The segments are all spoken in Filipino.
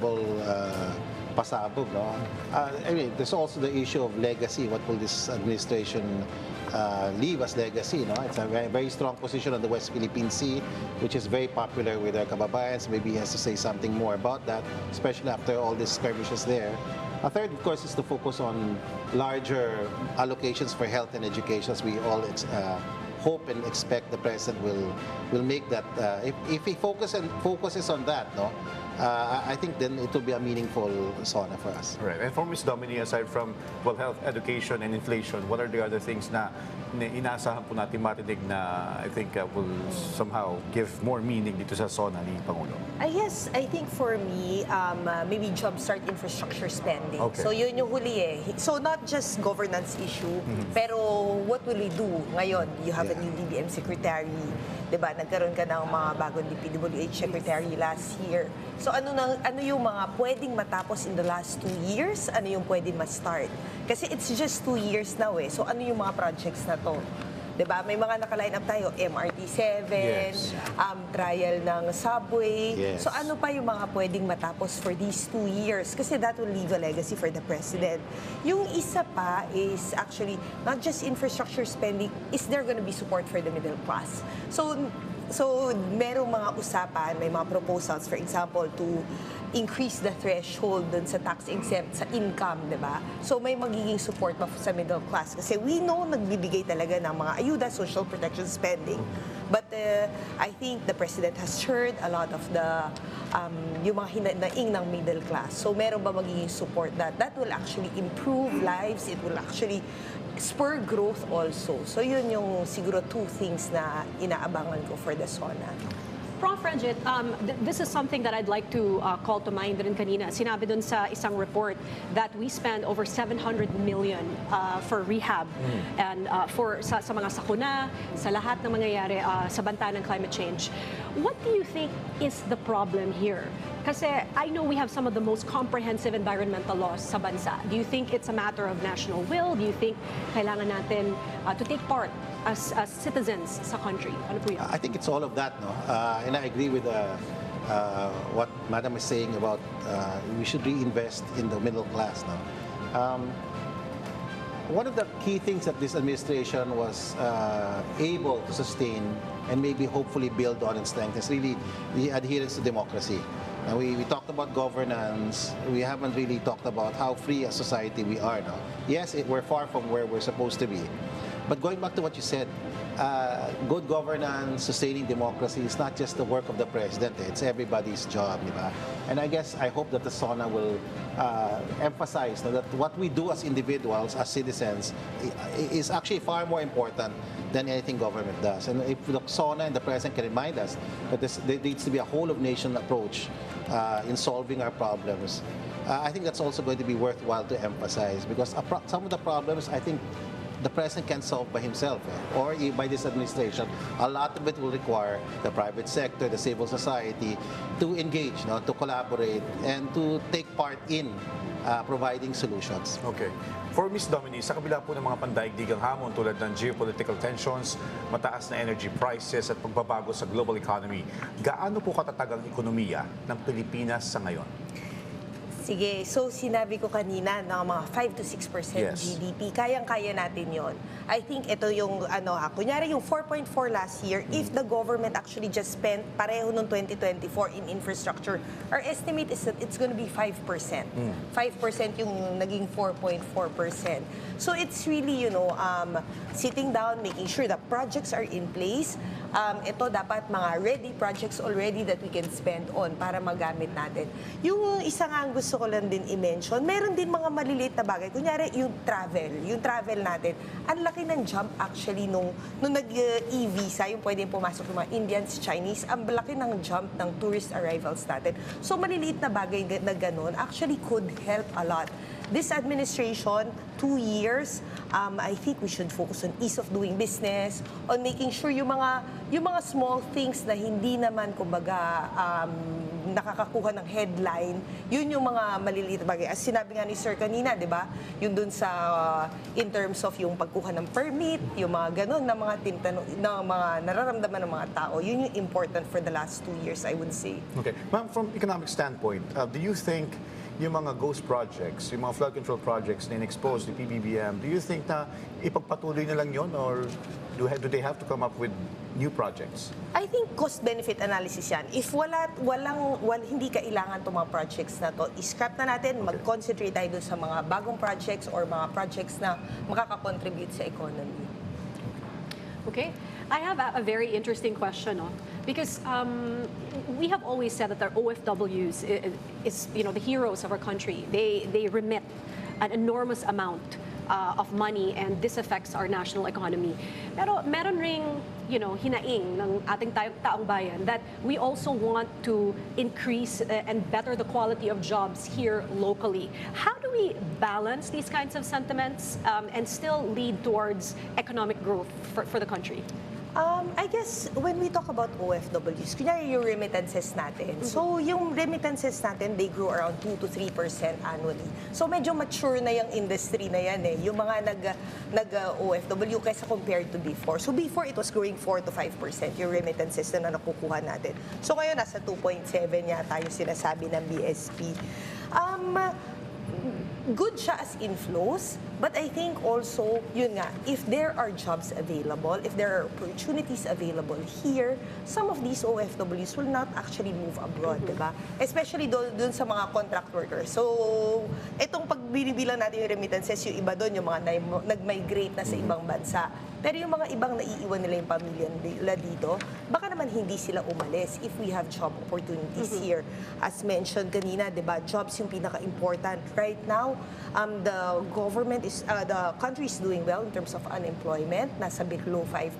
possible pasabog. No? I mean, there's also the issue of legacy. What will this administration leave as legacy? No? It's a very, very strong position on the West Philippine Sea, which is very popular with our kababayans. Maybe he has to say something more about that, especially after all these skirmishes there. A third, of course, is to focus on larger allocations for health and education, as we all hope and expect the president will make that. If he focuses on that, no, I think then it will be a meaningful SONA for us. Right. And for Ms. Domini, aside from health, education, and inflation, what are the other things na inaasahan po natin marinig na I think will somehow give more meaning dito sa SONA ni Pangulo? Yes, I think for me, maybe jumpstart infrastructure spending. Okay. So yun yung huli eh. So not just governance issue, pero what will we do ngayon? You have a new DBM secretary, diba? Nagkaroon ka ng mga bagong DPWH secretary last year. So ano yung mga pwedeng matapos in the last 2 years? Ano yung pwedeng ma-start? Kasi it's just 2 years now eh. So ano yung mga projects na to? Diba? May mga naka-line up tayo, MRT7, Yes. Trial ng subway. Yes. So ano pa yung mga pwedeng matapos for these 2 years? Kasi that will leave a legacy for the president. Yung isa pa is actually not just infrastructure spending, is there gonna be support for the middle class? So merong mga usapan, may mga proposals, for example, to increase the threshold dun sa tax exempt sa income, di ba? So may magiging support pa sa middle class. Kasi we know nagbibigay talaga ng mga ayuda, social protection spending. But I think the president has heard a lot of the yung mga hinanaing ng middle class. So meron ba magiging support that will actually improve lives, it will actually spur growth also. So yun yung siguro 2 things na inaabangan ko for the SONA. Prof. Ranjit, this is something that I'd like to call to mind rin kanina. Sinabi dun sa isang report that we spend over 700 million for rehab and sa mga sakuna, sa lahat ng mangyayari sa banta ng climate change. What do you think is the problem here? Kasi I know we have some of the most comprehensive environmental laws sa bansa. Do you think it's a matter of national will? Do you think kailangan natin to take part as citizens sa country? Ano po yun? I think it's all of that, no? And I agree with what Madam is saying about we should reinvest in the middle class, no? One of the key things that this administration was able to sustain and maybe hopefully build on and strengthen is really the adherence to democracy. Now, we talked about governance. We haven't really talked about how free a society we are now. Yes, we're far from where we're supposed to be. But going back to what you said, good governance, sustaining democracy is not just the work of the president. It's everybody's job. Diba? And I guess I hope that the SONA will emphasize that what we do as individuals, as citizens, is actually far more important than anything government does. And if the SONA and the president can remind us that there needs to be a whole-of-nation approach in solving our problems, I think that's also going to be worthwhile to emphasize, because some of the problems, I think, the president can solve by himself or by this administration. A lot of it will require the private sector, the civil society to engage, to collaborate, and to take part in providing solutions. Okay. For Ms. Domini, sa kabila po ng mga pandaigdigang hamon tulad ng geopolitical tensions, mataas na energy prices at pagbabago sa global economy, gaano po katatag ang ekonomiya ng Pilipinas sa ngayon? Sige, so sinabi ko kanina na mga 5 to 6% Yes. GDP, kayang-kaya natin yon. I think ito yung, kunyari yung 4.4 last year, if the government actually just spent pareho noong 2024 in infrastructure, our estimate is that it's gonna be 5%. 5% yung naging 4.4%. So it's really, sitting down, making sure that projects are in place. Ito dapat mga ready projects already that we can spend on para magamit natin. Yung isa nga ang gusto ko lang din i-mention, meron din mga maliliit na bagay. Kunyari, yung travel natin, ang laki ng jump actually nung nag-e-visa, yung pwedeng pumasok ng mga Indians, Chinese, ang laki ng jump ng tourist arrivals natin. So maliliit na bagay na ganun actually could help a lot. This administration, 2 2 years, I think we should focus on ease of doing business, on making sure yung mga small things na hindi naman, kumbaga, nakakakuha ng headline, yun yung mga maliliit na bagay. As sinabi nga ni Sir kanina, di ba? Yung dun sa, in terms of yung pagkuha ng permit, yung mga ganun, na mga na mga nararamdaman ng mga tao, yun yung important for the last 2 years, I would say. Okay. Ma'am, from economic standpoint, do you think yung mga ghost projects, yung mga flood control projects na in-expose ni PBBM, do you think na ipagpatuloy na lang yun or do they have to come up with new projects? I think cost-benefit analysis yan. If hindi kailangan itong mga projects na to, i-scrap na natin, mag-concentrate tayo dun sa mga bagong projects or mga projects na makaka-contribute sa economy. Okay, I have a very interesting question, no? Because we have always said that our OFWs is the heroes of our country. They remit an enormous amount of money, and this affects our national economy. Pero meron ring hinaing ng ating taong bayan that we also want to increase and better the quality of jobs here locally. How do we balance these kinds of sentiments and still lead towards economic growth for the country? I guess when we talk about OFWs, kunyari yung remittances natin. So yung remittances natin, they grow around 2 to 3% annually. So medyo mature na yung industry na yan eh. Yung mga nag-OFW kaysa compared to before. So before, it was growing 4 to 5% yung remittances na nakukuha natin. So ngayon, nasa 2.7 yata yung sinasabi ng BSP. Good siya as inflows, but I think also, yun nga, if there are jobs available, if there are opportunities available here, some of these OFWs will not actually move abroad, diba? Especially doon sa mga contract workers. So, itong pagbinibilang natin yung remittances, yung iba doon, yung mga nag-migrate na sa ibang bansa. Pero yung mga ibang naiiwan nila yung pamilya nila dito, baka naman hindi sila umalis if we have job opportunities here. As mentioned kanina, diba, jobs yung pinaka-important. Right now, the country is doing well in terms of unemployment, nasa below 5%,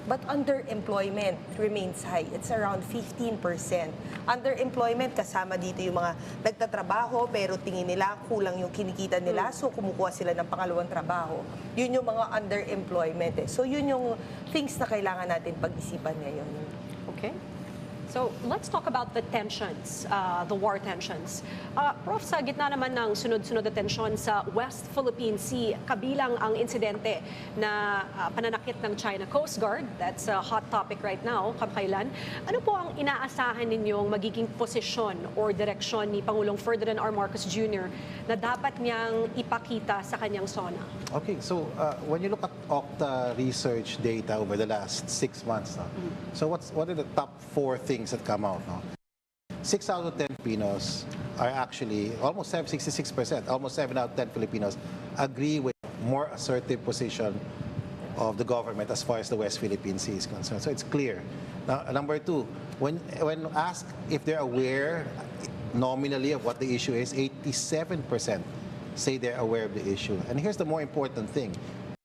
but underemployment remains high. It's around 15%. Underemployment, kasama dito yung mga nagtatrabaho, pero tingin nila kulang yung kinikita nila, so kumukuha sila ng pangalawang trabaho. Yun yung mga underemployment. So yun yung things na kailangan natin pag-isipan ngayon. Okay. So let's talk about the tensions, the war tensions. Prof, sa gitna naman ng sunod-sunod na tensyon sa West Philippine Sea, kabilang ang insidente na pananakit ng China Coast Guard, that's a hot topic right now, kamakailan. Ano po ang inaasahan ninyong magiging posisyon or direksyon ni Pangulong Ferdinand R. Marcos Jr. na dapat niyang ipakita sa kanyang SONA? Okay, so when you look at Okta research data over the last 6 months, so what are the top 4 things that come out? 6 out of 10 Filipinos are actually, almost 66%, almost 7 out of 10 Filipinos agree with more assertive position of the government as far as the West Philippine Sea is concerned. So it's clear. Now, number 2, when asked if they're aware nominally of what the issue is, 87% say they're aware of the issue. And here's the more important thing.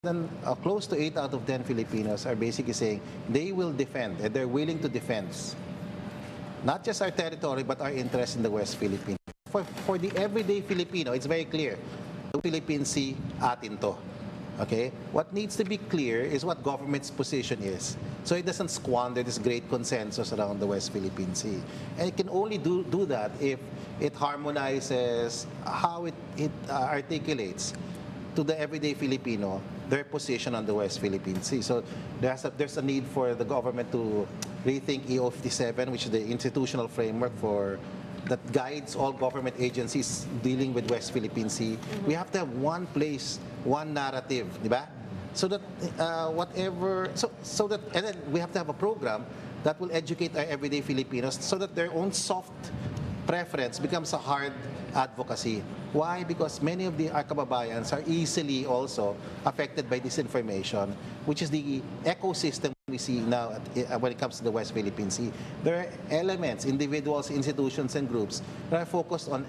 Then close to 8 out of 10 Filipinos are basically saying they will defend and they're willing to defend not just our territory but our interests in the West Philippines. For the everyday Filipino, it's very clear. The Philippine Sea, atin to. Okay? What needs to be clear is what government's position is. So it doesn't squander this great consensus around the West Philippine Sea. And it can only do that if it harmonizes how it articulates to the everyday Filipino their position on the West Philippine Sea. So there's a need for the government to rethink EO 57, which is the institutional framework that guides all government agencies dealing with West Philippine Sea. We have to have one place, one narrative, di ba? So that and then we have to have a program that will educate our everyday Filipinos so that their own soft preference becomes a hard advocacy. Why? Because many of our kababayans are easily also affected by disinformation, which is the ecosystem we see now when it comes to the West Philippine Sea. There are elements, individuals, institutions, and groups that are focused on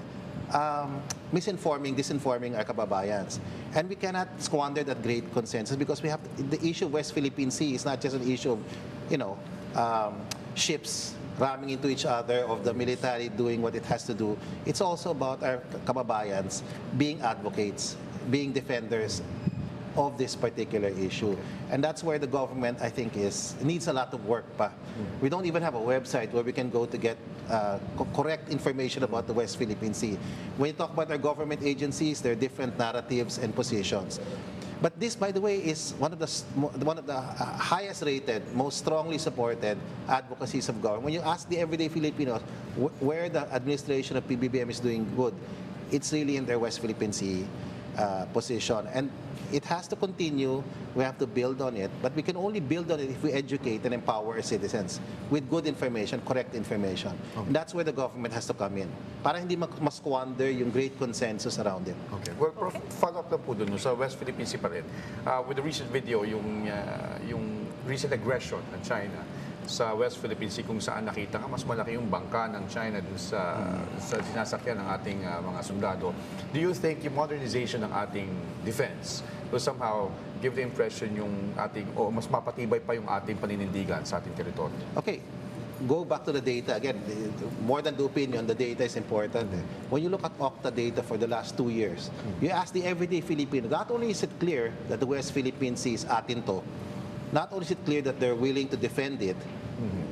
disinforming our kababayans. And we cannot squander that great consensus because the issue of West Philippine Sea is not just an issue of, ships ramming into each other, of the military doing what it has to do. It's also about our kababayans being advocates. being defenders of this particular issue. And that's where the government, I think, needs a lot of work pa. We don't even have a website where we can go to get correct information about the West Philippine Sea. When you talk about our government agencies, there are different narratives and positions. But this, by the way, is one of the highest rated, most strongly supported advocacies of government. When you ask the everyday Filipinos where the administration of PBBM is doing good, it's really in their West Philippine Sea position. And it has to continue. We have to build on it. But we can only build on it if we educate and empower our citizens with good information, correct information. And that's where the government has to come in. Para hindi mas-squander yung great consensus around it. Okay. Well, Prof, follow up lang po dun sa West Philippine Sea pa rin. With the recent video, yung recent aggression ng China sa West Philippine Sea, kung saan nakita nga mas malaki yung bangka ng China dun sa sinasakyan ng ating mga sundalo. Do you think yung modernization ng ating defense will somehow give the impression yung ating, o mas mapatibay pa yung ating paninindigan sa ating teritoryo? Okay, go back to the data. Again, more than the opinion, the data is important. When you look at Okta data for the last 2 years, you ask the everyday Filipino, not only is it clear that the West Philippine Sea is atin to, not only is it clear that they're willing to defend it,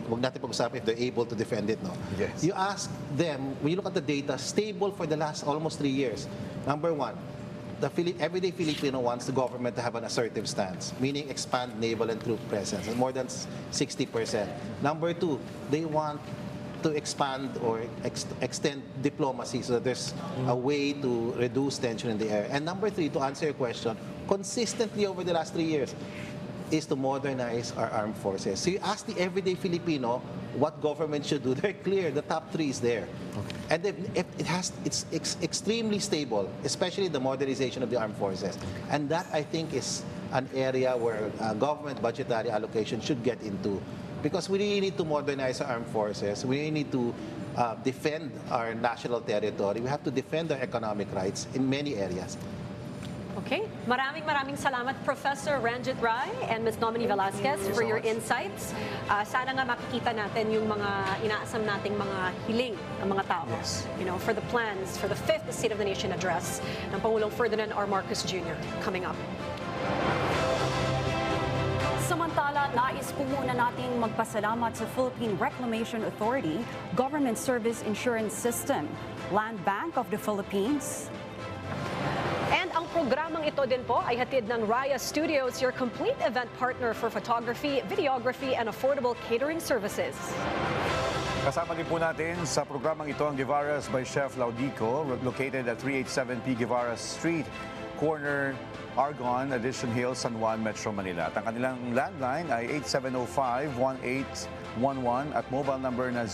huwag natin pag-usapan if they're able to defend it, no? Yes. You ask them, when you look at the data, stable for the last almost 3 years. Number one, the everyday Filipino wants the government to have an assertive stance, meaning expand naval and troop presence, more than 60%. Number two, they want to expand or extend diplomacy so that there's a way to reduce tension in the air. And number three, to answer your question, consistently over the last 3 years, is to modernize our armed forces. So you ask the everyday Filipino what government should do. They're clear. The top three is there. And it's extremely stable, especially the modernization of the armed forces. And that, I think, is an area where government budgetary allocation should get into. Because we really need to modernize our armed forces. We really need to defend our national territory. We have to defend our economic rights in many areas. Okay. Maraming salamat, Professor Ranjit Rai and Ms. Dominique Velasquez for your insights. Sana nga makikita natin yung mga inaasam nating mga hiling ng mga tao. Yes. You know, for the plans for the 5th State of the Nation address ng Pangulong Ferdinand R. Marcos Jr. coming up. Samantala, nais po muna nating magpasalamat sa Philippine Reclamation Authority, Government Service Insurance System, Land Bank of the Philippines. And ang programang ito din po ay hatid ng Raya Studios, your complete event partner for photography, videography, and affordable catering services. Kasama din po natin sa programang ito ang Guevara's by Chef Laudico, located at 387P Guevara Street, corner Argonne, Addition Hill, San Juan, Metro Manila. At ang kanilang landline ay 8705-1811 at mobile number na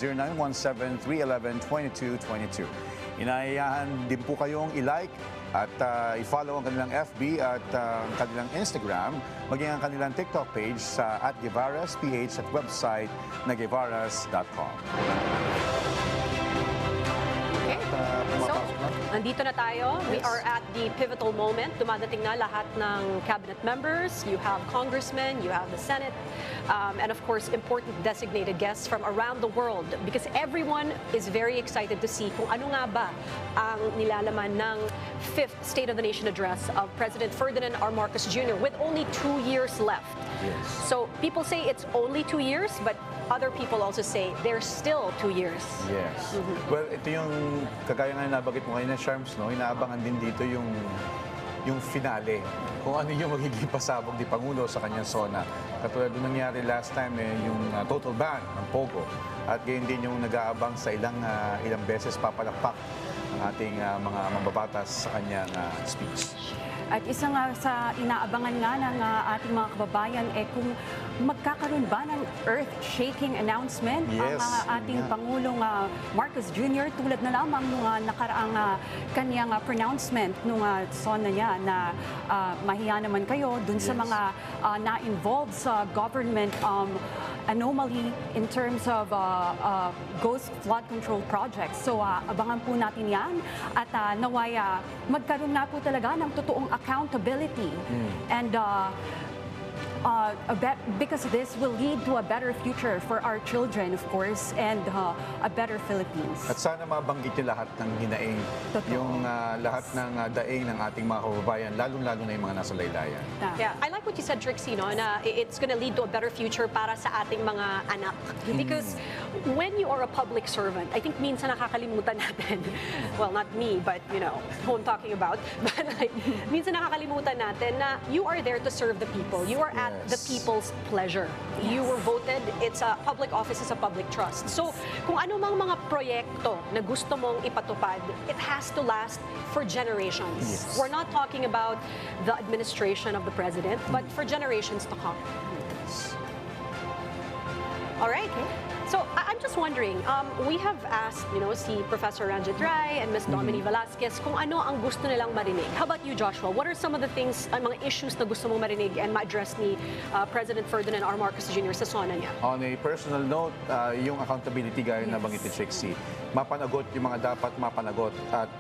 0917-311-2222. Inaayahan din po kayong i-like at i-follow ang kanilang FB at ang kanilang Instagram, maging ang kanilang TikTok page sa @GuevarasPH at website na guevaras.com. Okay. So, nandito na tayo. We are at the pivotal moment. Dumadating na lahat ng cabinet members. You have congressmen, you have the Senate, and of course, important designated guests from around the world because everyone is very excited to see kung ano nga ba ang nilalaman ng 5th State of the Nation address of President Ferdinand R. Marcos Jr. with only 2 years left. Yes. So people say it's only 2 years, but other people also say there's still 2 years. Yes. Well, ito yung kagaya nga nabanggit mo kanina, Sharms, no? Inaabangan din dito yung finale. Kung ano yung magiging pasabog ni Pangulo sa kanyang zona. Katulad nung nangyari last time, yung total ban ng Pogo. At gayon din yung nag-aabang sa ilang beses papalakpak ang ating mga mambabatas sa kanyang speech. At isa nga sa inaabangan nga ng ating mga kababayan kung magkakaroon ba ng earth-shaking announcement Yes, ang ating Pangulong Marcos Jr. tulad na lamang nung nakaraang kanyang pronouncement nung zona niya na mahiya naman kayo dun sa Yes. mga na-involved sa government anomaly in terms of ghost flood control projects. So abangan po natin yan at naway magkaroon na po talaga ng totoong accountability and because this will lead to a better future for our children, of course, and a better Philippines. At sana mabanggit niyo lahat ng hinaing, Totoo. yung lahat ng daing ng ating mga kababayan, lalo-lalo na yung mga nasa laylayan. Yeah, I like what you said, Trixie, no, na it's gonna lead to a better future para sa ating mga anak. Because when you are a public servant, I think minsan nakakalimutan natin, well, not me, but you know, who I'm talking about, but like, minsan nakakalimutan natin na you are there to serve the people. You are at the Yes. people's pleasure. You were voted, it's a public office is a public trust. So, kung ano mang mga proyekto na gusto mong ipatupad, it has to last for generations. Yes. We're not talking about the administration of the president, but for generations to come. All right. So I'm just wondering, we have asked, you know, si Professor Ranjit Rai and Ms. Dominique Velasquez kung ano ang gusto nilang marinig. How about you, Joshua? What are some of the things, mga issues na gusto mong marinig and ma-address ni President Ferdinand R. Marcos Jr. sa SONA niya? On a personal note, yung accountability gaya na banggit ni Trixie, mapanagot yung mga dapat mapanagot at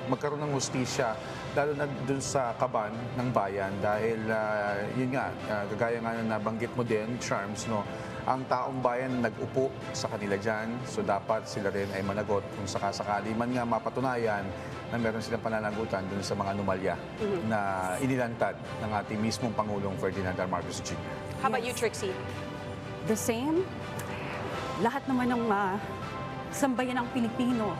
magkaroon ng hustisya lalo na dun sa kaban ng bayan dahil yun nga, kagaya nga na nabanggit mo din, Charms, no, ang taong bayan nag-upo sa kanila dyan, so dapat sila rin ay managot kung sakasakali man nga mapatunayan na meron silang pananagutan dun sa mga anomalya na inilantad ng ating mismong Pangulong Ferdinand R. Marcos Jr. How about you, Trixie? The same. Lahat naman ng sambayan ng Pilipino,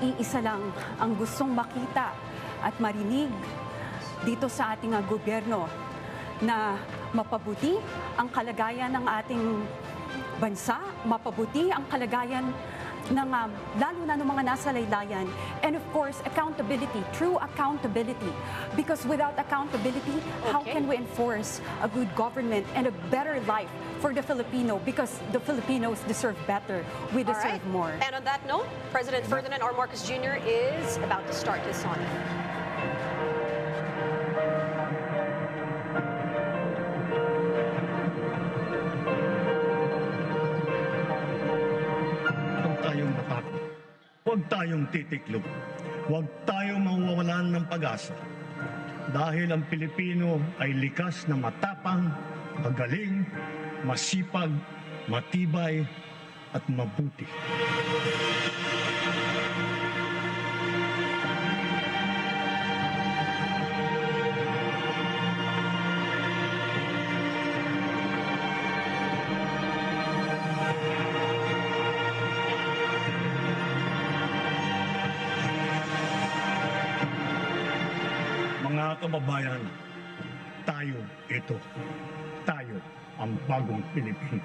iisa lang ang gustong makita at marinig dito sa ating gobyerno na mapabuti ang kalagayan ng ating bansa, mapabuti ang kalagayan ng lalo na ng mga nasa laylayan, and of course accountability, true accountability, because without accountability, how Okay. can we enforce a good government and a better life for the Filipino, because the Filipinos deserve better, we All deserve right. more. And on that note, President Ferdinand R. Marcos Jr. is about to start his SONA. Huwag tayong matakot. Huwag tayong titiklop. Huwag tayong mawawalan ng pag-asa. Dahil ang Pilipino ay likas na matapang, magaling, masipag, matibay, at mabuti. Mga kababayan, tayo ito. Tayo ang bagong Pilipino.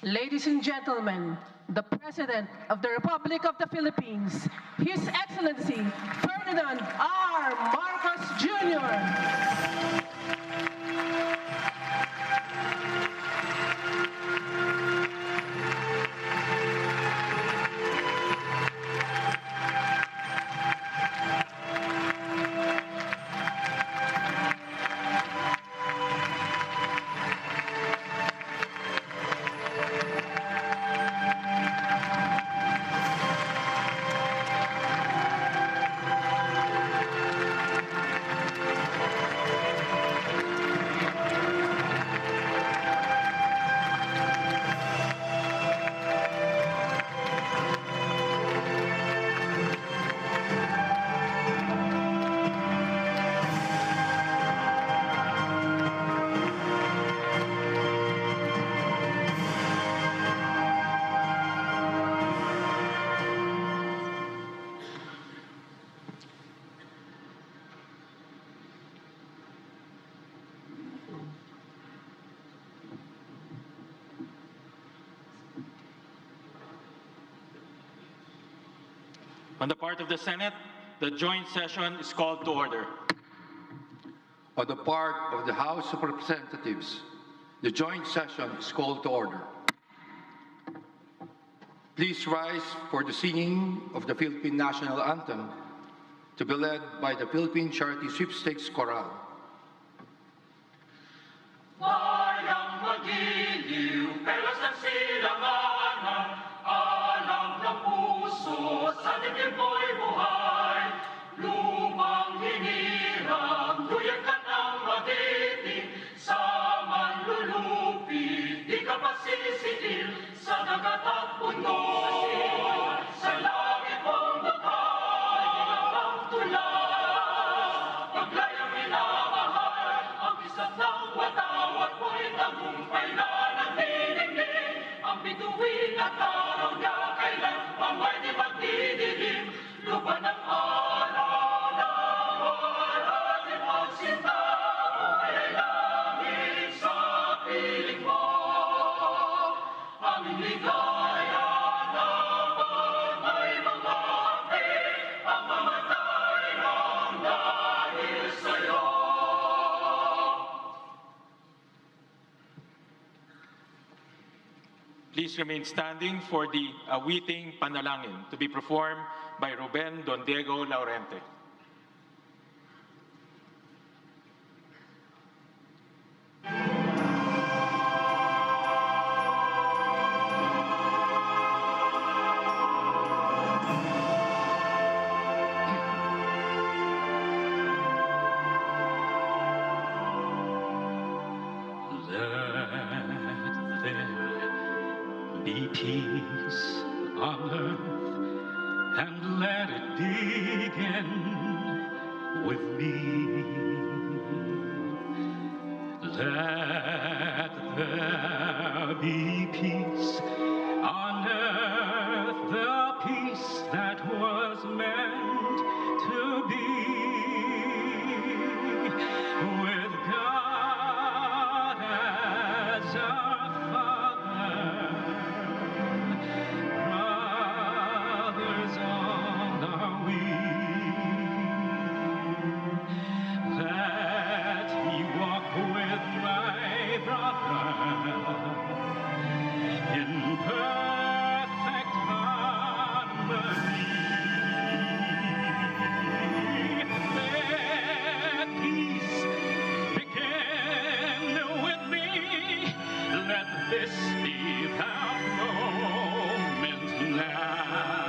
Ladies and gentlemen, the President of the Republic of the Philippines, His Excellency Ferdinand R. Marcos Jr. On the part of the Senate, the joint session is called to order. On the part of the House of Representatives, the joint session is called to order. Please rise for the singing of the Philippine National Anthem to be led by the Philippine Charity Sweepstakes Chorale. Bayang magiliw, pelas ng silanganan, alam ng puso, sa dibdib mo'y buhay. Lumang hinirang, duyan ka ng matitig, sa manlulupi, di ka pasisiil, sa dagat at bundok, sa langit mong bukay, ang tulad, paglayang minamahal, ang isang ng watawat mo'y tagumpay na nanginignig, ang bituin at araw niya kailan pang may di magdidilim, lupa ng araw na ating magsinta, buhay ay langit sa piling mo, aming ligaya naman may mga api, ang mamatay ng dahil sa'yo. Please remain standing for the awiting panalangin to be performed by Ruben Don Diego Laurente. Be peace on earth, and let it begin with me. Let there be peace on earth, the peace that was meant to be. With God as our Father, brothers all are we. Let me walk with my brother in perfect harmony. Let peace begin with me. Let this be our moment now.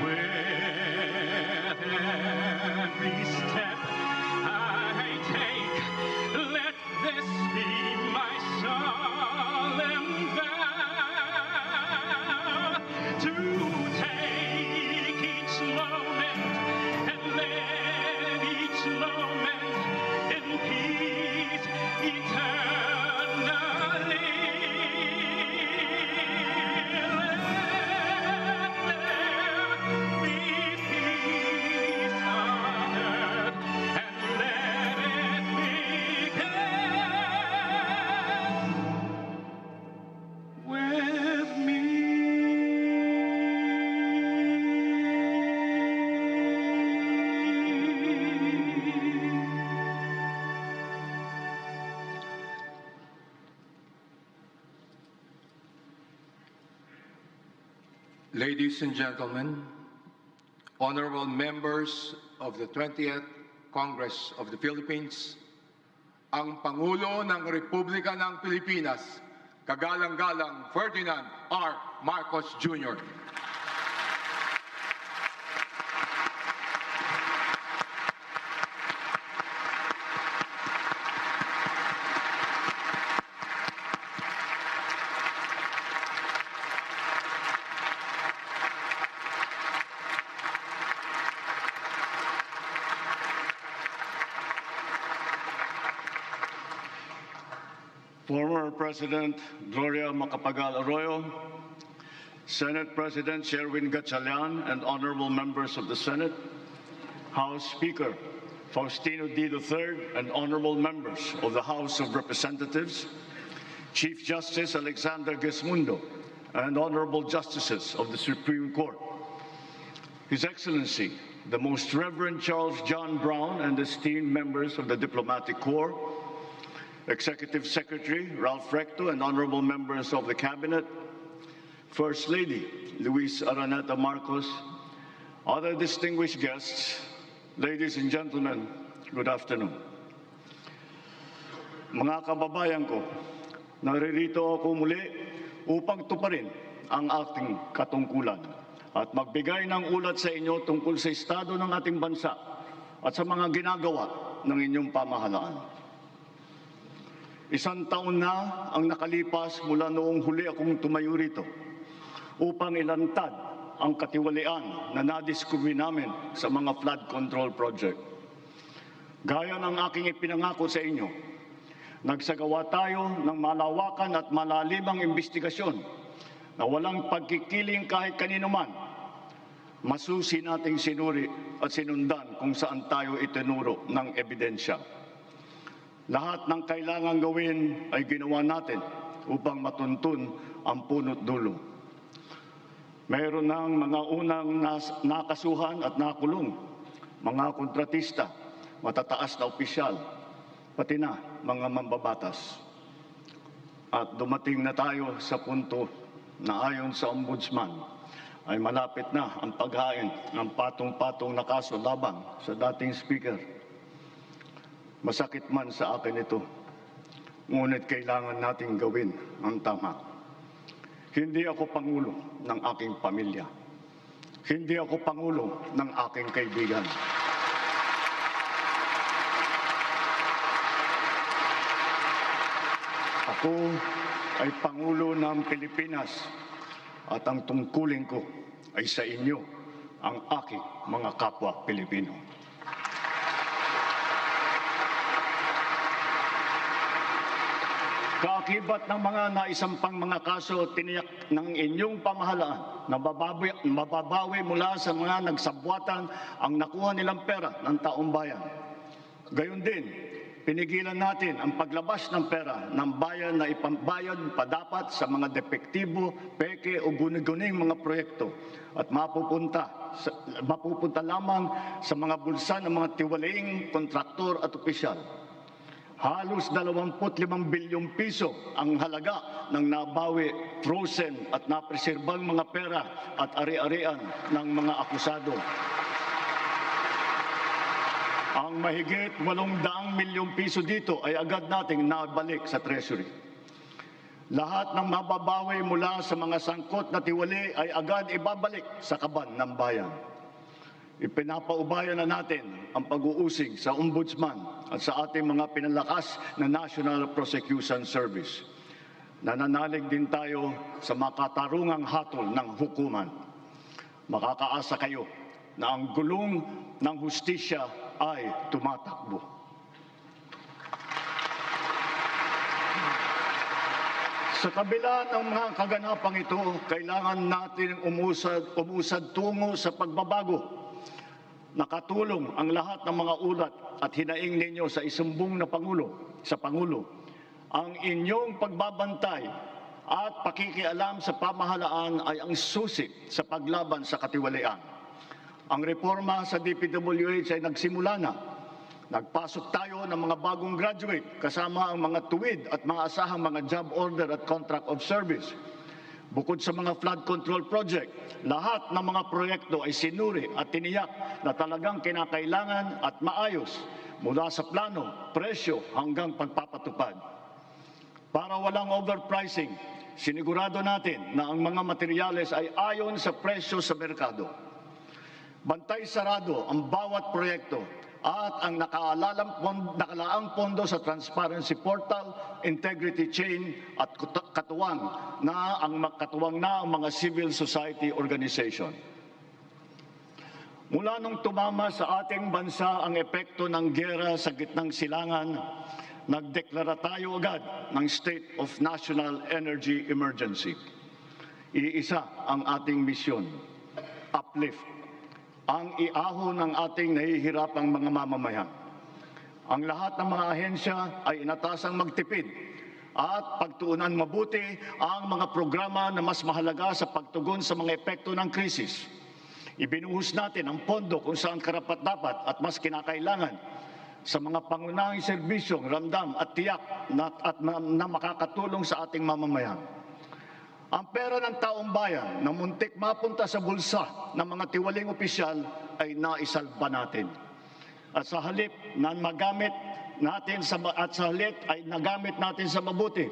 With every step I take, let this be my solemn vow to take each moment and live each moment in peace eternally. Let there be peace on earth, and let it begin with me. Ladies and gentlemen, honorable members of the 20th Congress of the Philippines, ang Pangulo ng Republika ng Pilipinas, Kagalang-galang Ferdinand R. Marcos Jr. Former President Gloria Macapagal Arroyo, Senate President Sherwin Gatchalian, and honorable members of the Senate, House Speaker Faustino D. III, and honorable members of the House of Representatives, Chief Justice Alexander Gesmundo, and honorable justices of the Supreme Court, His Excellency, the Most Reverend Charles John Brown, and esteemed members of the Diplomatic Corps, Executive Secretary Ralph Recto, and honorable members of the Cabinet, First Lady Luis Araneta Marcos, other distinguished guests, ladies and gentlemen, good afternoon. Mga kababayan ko, naririto ako muli upang tuparin ang ating katungkulan at magbigay ng ulat sa inyo tungkol sa estado ng ating bansa at sa mga ginagawa ng inyong pamahalaan. Isang taon na ang nakalipas mula noong huli akong tumayo rito upang ilantad ang katiwalian na nadiskubre namin sa mga flood control project. Gaya ng aking ipinangako sa inyo, nagsagawa tayo ng malawakan at malalimang investigasyon na walang pagkikiling kahit kanino man. Masusi nating sinuri at sinundan kung saan tayo itinuro ng ebidensya. Lahat ng kailangang gawin ay ginawa natin upang matuntun ang punot dulo. Mayroon ng mga unang nakasuhan at nakulong, mga kontratista, matataas na opisyal, pati na mga mambabatas. At dumating na tayo sa punto na ayon sa Ombudsman ay malapit na ang paghain ng patong-patong na kaso laban sa dating speaker. Masakit man sa akin ito, ngunit kailangan nating gawin ang tama. Hindi ako pangulo ng aking pamilya. Hindi ako pangulo ng aking kaibigan. Ako ay Pangulo ng Pilipinas at ang tungkulin ko ay sa inyo, ang aking mga kapwa Pilipino. Kaakibat ng mga naisampang mga kaso, tiniyak ng inyong pamahalaan na mababawi mula sa mga nagsabwatan ang nakuha nilang pera ng taong bayan. Gayon din, pinigilan natin ang paglabas ng pera ng bayan na ipambayad pa dapat sa mga depektibo, peke o guni-guning mga proyekto at mapupunta lamang sa mga bulsa ng mga tiwalaing kontraktor at opisyal. Halos 25 bilyong piso ang halaga ng nabawi, frozen at napreserbang mga pera at ari-arian ng mga akusado. Ang mahigit 800 milyong piso dito ay agad nating nabalik sa Treasury. Lahat ng mababawi mula sa mga sangkot na tiwali ay agad ibabalik sa kaban ng bayan. Ipinapaubaya na natin ang pag-uusig sa Ombudsman at sa ating mga pinalakas na National Prosecution Service. Nananalig din tayo sa makatarungang hatol ng hukuman. Makakaasa kayo na ang gulong ng hustisya ay tumatakbo. Sa kabila ng mga kaganapang ito, kailangan natin umusad tungo sa pagbabago. Nakatulong ang lahat ng mga ulat at hinaing ninyo sa isumbong na Pangulo, ang inyong pagbabantay at pakikialam sa pamahalaan ay ang susi sa paglaban sa katiwalian. Ang reforma sa DPWH ay nagsimula na. Nagpasok tayo ng mga bagong graduate kasama ang mga tuwid at mga asahang mga job order at contract of service. Bukod sa mga flood control project, lahat ng mga proyekto ay sinuri at tiniyak na talagang kinakailangan at maayos mula sa plano, presyo hanggang pagpapatupad. Para walang overpricing, sinigurado natin na ang mga materyales ay ayon sa presyo sa merkado. Bantay sarado ang bawat proyekto at ang nakalaang pondo sa Transparency Portal, Integrity Chain at katuwang na ang mga civil society organization. Mula nung tumama sa ating bansa ang epekto ng giyera sa gitnang silangan, nagdeklara tayo agad ng State of National Energy Emergency. Iisa ang ating misyon, uplift ang iahon ng ating nahihirapang mga mamamayan. Ang lahat ng mga ahensya ay inatasang magtipid at pagtuunan mabuti ang mga programa na mas mahalaga sa pagtugon sa mga epekto ng krisis. Ibinuhos natin ang pondo kung saan karapat-dapat at mas kinakailangan sa mga pangunahing serbisyong ramdam at tiyak na makakatulong sa ating mamamayan. Ang pera ng taong bayan na muntik mapunta sa bulsa ng mga tiwaling opisyal ay naisalba natin. At sa halip na magamit natin ay nagamit natin sa mabuti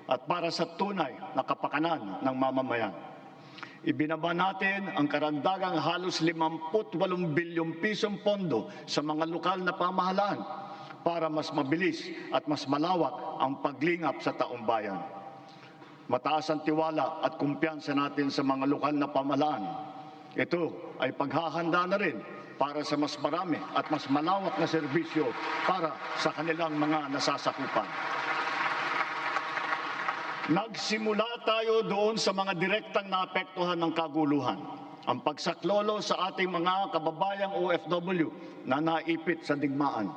at para sa tunay na kapakanan ng mamamayan. Ibinaba natin ang karagdagang halos 58 bilyong pisong pondo sa mga lokal na pamahalaan para mas mabilis at mas malawak ang paglingap sa taong bayan. Mataas ang tiwala at kumpiyansa natin sa mga lokal na pamahalaan. Ito ay paghahanda na rin para sa mas marami at mas malawak na serbisyo para sa kanilang mga nasasakupan. Nagsimula tayo doon sa mga direktang naapektuhan ng kaguluhan. Ang pagsaklolo sa ating mga kababayang OFW na naipit sa digmaan.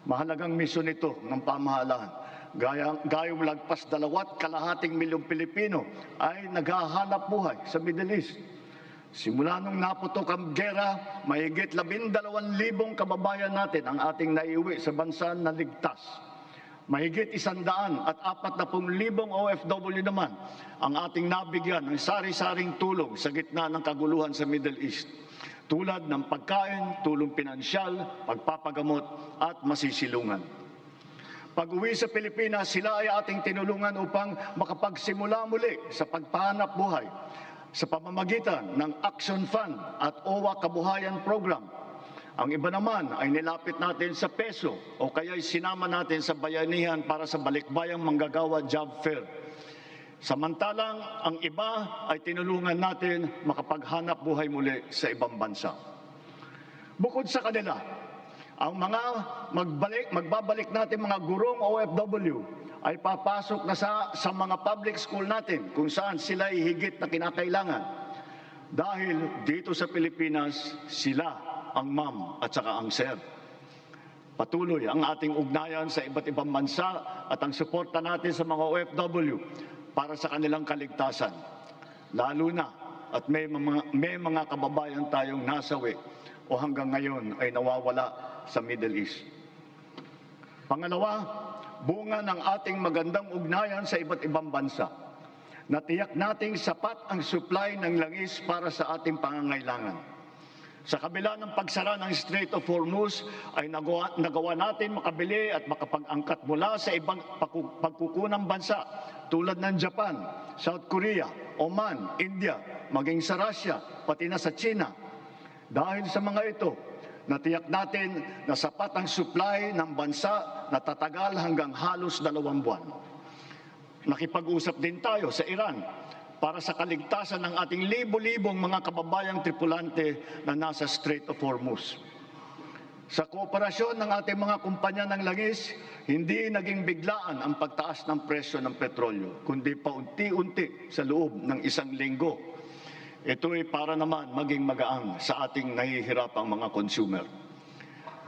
Mahalagang misyon ito ng pamahalaan. Gayong lagpas 2.2 milyong Pilipino ay naghahanap buhay sa Middle East. Simula nung naputok ang gera, mahigit 12,000 kababayan natin ang ating naiuwi sa bansa na ligtas. Mahigit 140,000 OFW naman ang ating nabigyan ng sari-saring tulong sa gitna ng kaguluhan sa Middle East. Tulad ng pagkain, tulong pinansyal, pagpapagamot at masisilungan. Pag-uwi sa Pilipinas, sila ay ating tinulungan upang makapagsimula muli sa pagpahanap buhay sa pamamagitan ng Action Fund at OWA Kabuhayan Program. Ang iba naman ay nilapit natin sa peso o kaya'y sinama natin sa bayanihan para sa balikbayang manggagawa job fair. Samantalang ang iba ay tinulungan natin makapaghanap buhay muli sa ibang bansa. Bukod sa kanila, ang mga magbabalik natin mga gurong OFW ay papasok na sa mga public school natin kung saan sila ay higit na kinakailangan. Dahil dito sa Pilipinas, sila ang ma'am at saka ang sir. Patuloy ang ating ugnayan sa iba't ibang bansa at ang suporta natin sa mga OFW para sa kanilang kaligtasan. Lalo na at may mga kababayan tayong nasawi o hanggang ngayon ay nawawala sa Middle East. Pangalawa, bunga ng ating magandang ugnayan sa iba't ibang bansa. Natiyak nating sapat ang supply ng langis para sa ating pangangailangan. Sa kabila ng pagsara ng Strait of Hormuz ay nagawa natin makabili at makapag-angkat mula sa ibang pagkukunang bansa tulad ng Japan, South Korea, Oman, India, maging sa Russia, pati na sa China. Dahil sa mga ito, natiyak natin na sapat ang supply ng bansa na tatagal hanggang halos 2 buwan. Nakipag-usap din tayo sa Iran para sa kaligtasan ng ating libo-libong mga kababayang tripulante na nasa Strait of Hormuz. Sa kooperasyon ng ating mga kumpanya ng langis, hindi naging biglaan ang pagtaas ng presyo ng petrolyo, kundi paunti-unti sa loob ng 1 linggo. Ito ay para naman maging magaan sa ating nahihirapang mga consumer.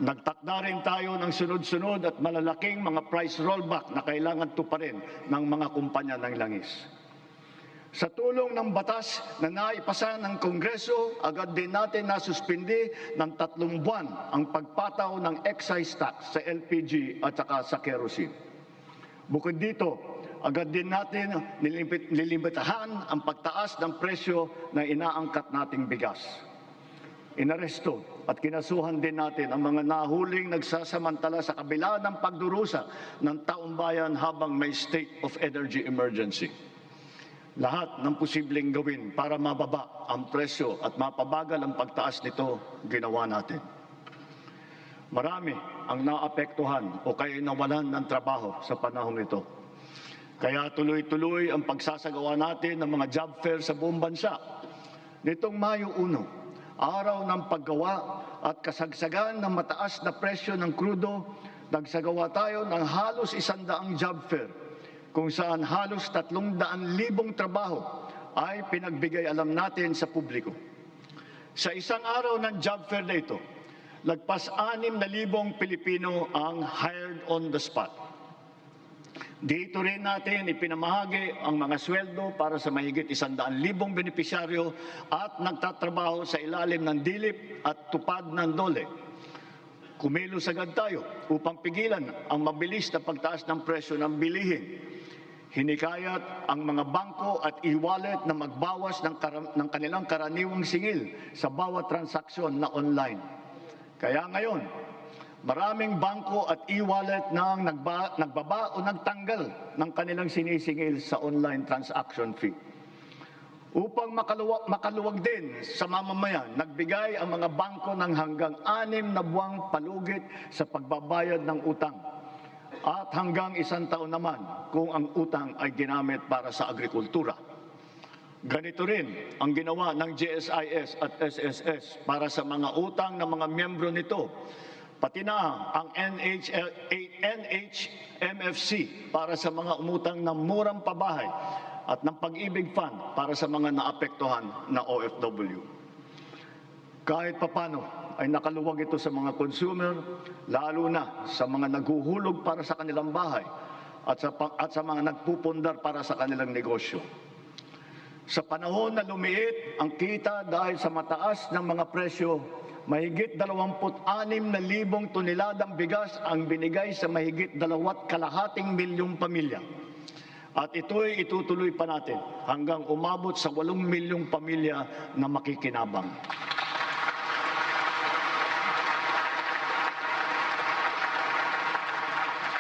Nagtakda rin tayo ng sunod-sunod at malalaking mga price rollback na kailangan tuparin ng mga kumpanya ng langis. Sa tulong ng batas na naipasa ng Kongreso, agad din natin nasuspindi ng 3 buwan ang pagpataw ng excise tax sa LPG at saka sa kerosene. Bukod dito, agad din natin nilimitahan ang pagtaas ng presyo na inaangkat nating bigas. Inaresto at kinasuhan din natin ang mga nahuling nagsasamantala sa kabila ng pagdurusa ng taong bayan habang may state of energy emergency. Lahat ng posibleng gawin para mababa ang presyo at mapabagal ang pagtaas nito, ginawa natin. Marami ang naapektuhan o kaya nawalan ng trabaho sa panahon ito. Kaya tuloy-tuloy ang pagsasagawa natin ng mga job fair sa buong bansa. Nitong Mayo 1, araw ng paggawa at kasagsagan ng mataas na presyo ng krudo, nagsagawa tayo ng halos 100 job fair, kung saan halos 300,000 trabaho ay pinagbigay alam natin sa publiko. Sa isang araw ng job fair na ito, lagpas 6,000 Pilipino ang hired on the spot. Dito rin natin ipinamahagi ang mga sweldo para sa mahigit 100,000 benepisyaryo at nagtatrabaho sa ilalim ng dilip at tupad ng DOLE. Kumilos agad tayo upang pigilan ang mabilis na pagtaas ng presyo ng bilihin. Hinikayat ang mga bangko at e-wallet na magbawas ng kanilang karaniwang singil sa bawat transaksyon na online. Kaya ngayon, maraming bangko at e-wallet na nagbaba o nagtanggal ng kanilang sinisingil sa online transaction fee. Upang makaluwag din sa mamamayan, nagbigay ang mga bangko ng hanggang 6 na buwang palugit sa pagbabayad ng utang at hanggang 1 taon naman kung ang utang ay ginamit para sa agrikultura. Ganito rin ang ginawa ng GSIS at SSS para sa mga utang ng mga miyembro nito, pati na ang NHMFC para sa mga umutang ng murang pabahay at ng Pag-ibig Fund para sa mga naapektuhan na OFW. Kahit papano ay nakaluwag ito sa mga consumer, lalo na sa mga naghuhulog para sa kanilang bahay at sa mga nagpupundar para sa kanilang negosyo. Sa panahon na lumiit ang kita dahil sa mataas ng mga presyo, mahigit 26,000 toneladang bigas ang binigay sa mahigit 2.5 milyong pamilya. At ito'y itutuloy pa natin hanggang umabot sa 8 milyong pamilya na makikinabang.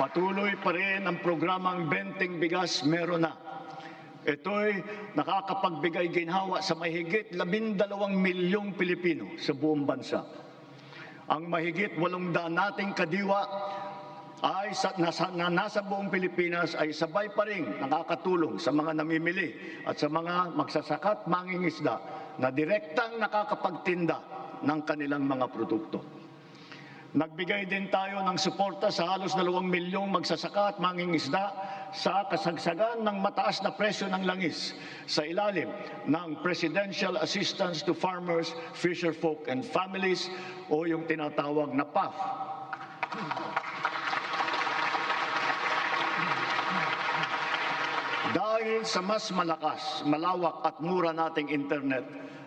Patuloy pa rin ang programang Benteng Bigas Meron Na. Ito'y nakakapagbigay ginhawa sa mahigit 12 milyong Pilipino sa buong bansa. Ang mahigit 800 nating kadiwa ay nasa buong Pilipinas ay sabay pa rin nakakatulong sa mga namimili at sa mga magsasaka at mangingisda na direktang nakakapagtinda ng kanilang mga produkto. Nagbigay din tayo ng suporta sa halos 2 milyong magsasaka at mangingisda sa kasagsagan ng mataas na presyo ng langis sa ilalim ng Presidential Assistance to Farmers, Fisherfolk and Families o yung tinatawag na PAF. Dahil sa mas malakas, malawak at mura nating internet,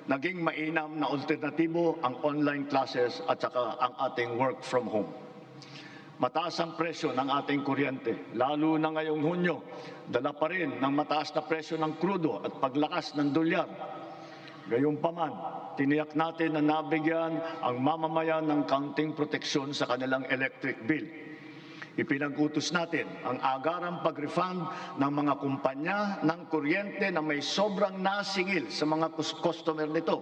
naging mainam na alternatibo ang online classes at saka ang ating work from home. Mataas ang presyo ng ating kuryente, lalo na ngayong Hunyo, dala pa rin ng mataas na presyo ng krudo at paglakas ng dolyar. Gayunpaman, tiniyak natin na nabigyan ang mamamayan ng kaunting proteksyon sa kanilang electric bill. Ipinag-utos natin ang agarang pag-refund ng mga kumpanya ng kuryente na may sobrang nasingil sa mga customer nito.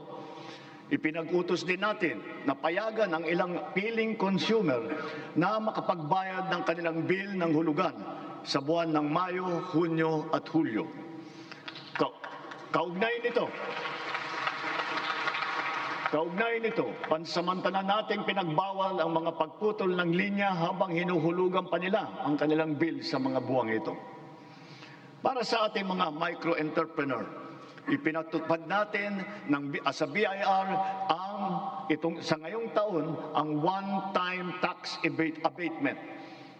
Ipinag-utos din natin na payagan ang ilang piling consumer na makapagbayad ng kanilang bill ng hulugan sa buwan ng Mayo, Hunyo at Hulyo. Kaugnay nito, pansamantala nating pinagbawal ang mga pagputol ng linya habang hinuhulugan pa nila ang kanilang bill sa mga buwang ito. Para sa ating mga micro-entrepreneur, ipinatupad natin sa BIR sa ngayong taon ang one-time tax abatement.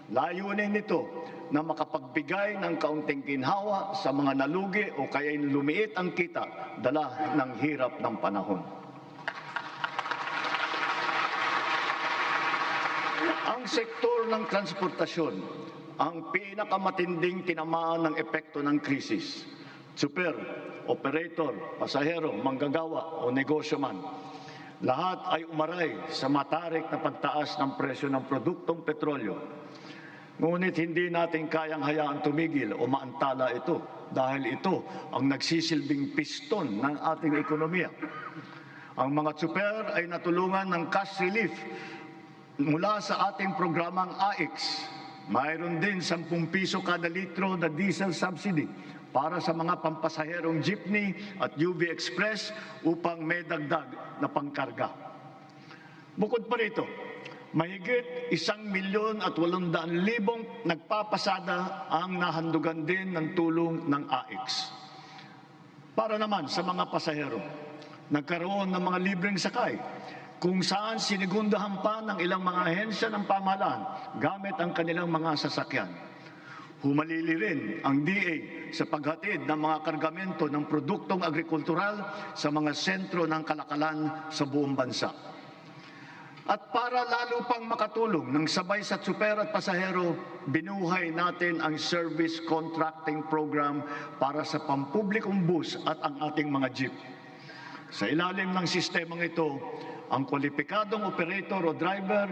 Layunin nito na makapagbigay ng kaunting ginhawa sa mga nalugi o kaya lumiit ang kita dala ng hirap ng panahon. Ang sektor ng transportasyon ang pinakamatinding tinamaan ng epekto ng krisis. Super, operator, pasahero, manggagawa o negosyo man. Lahat ay umaray sa matarik na pagtaas ng presyo ng produktong petrolyo. Ngunit hindi natin kayang hayaan tumigil o maantala ito dahil ito ang nagsisilbing piston ng ating ekonomiya. Ang mga super ay natulungan ng cash relief mula sa ating programang AIX. Mayroon din 10 piso kada litro na diesel subsidy para sa mga pampasaherong jeepney at UV Express upang may dagdag na pangkarga. Bukod pa rito, mahigit 1,800,000 nagpapasada ang nahandugan din ng tulong ng AIX. Para naman sa mga pasahero, nagkaroon ng mga libreng sakay kung saan sinigundahan pa ng ilang mga ahensya ng pamahalaan gamit ang kanilang mga sasakyan. Humalili rin ang DA sa paghatid ng mga kargamento ng produktong agrikultural sa mga sentro ng kalakalan sa buong bansa. At para lalo pang makatulong ng sabay sa tsuper at pasahero, binuhay natin ang service contracting program para sa pampublikong bus at ang ating mga jeep. Sa ilalim ng sistemang ito, ang kwalipikadong operator o driver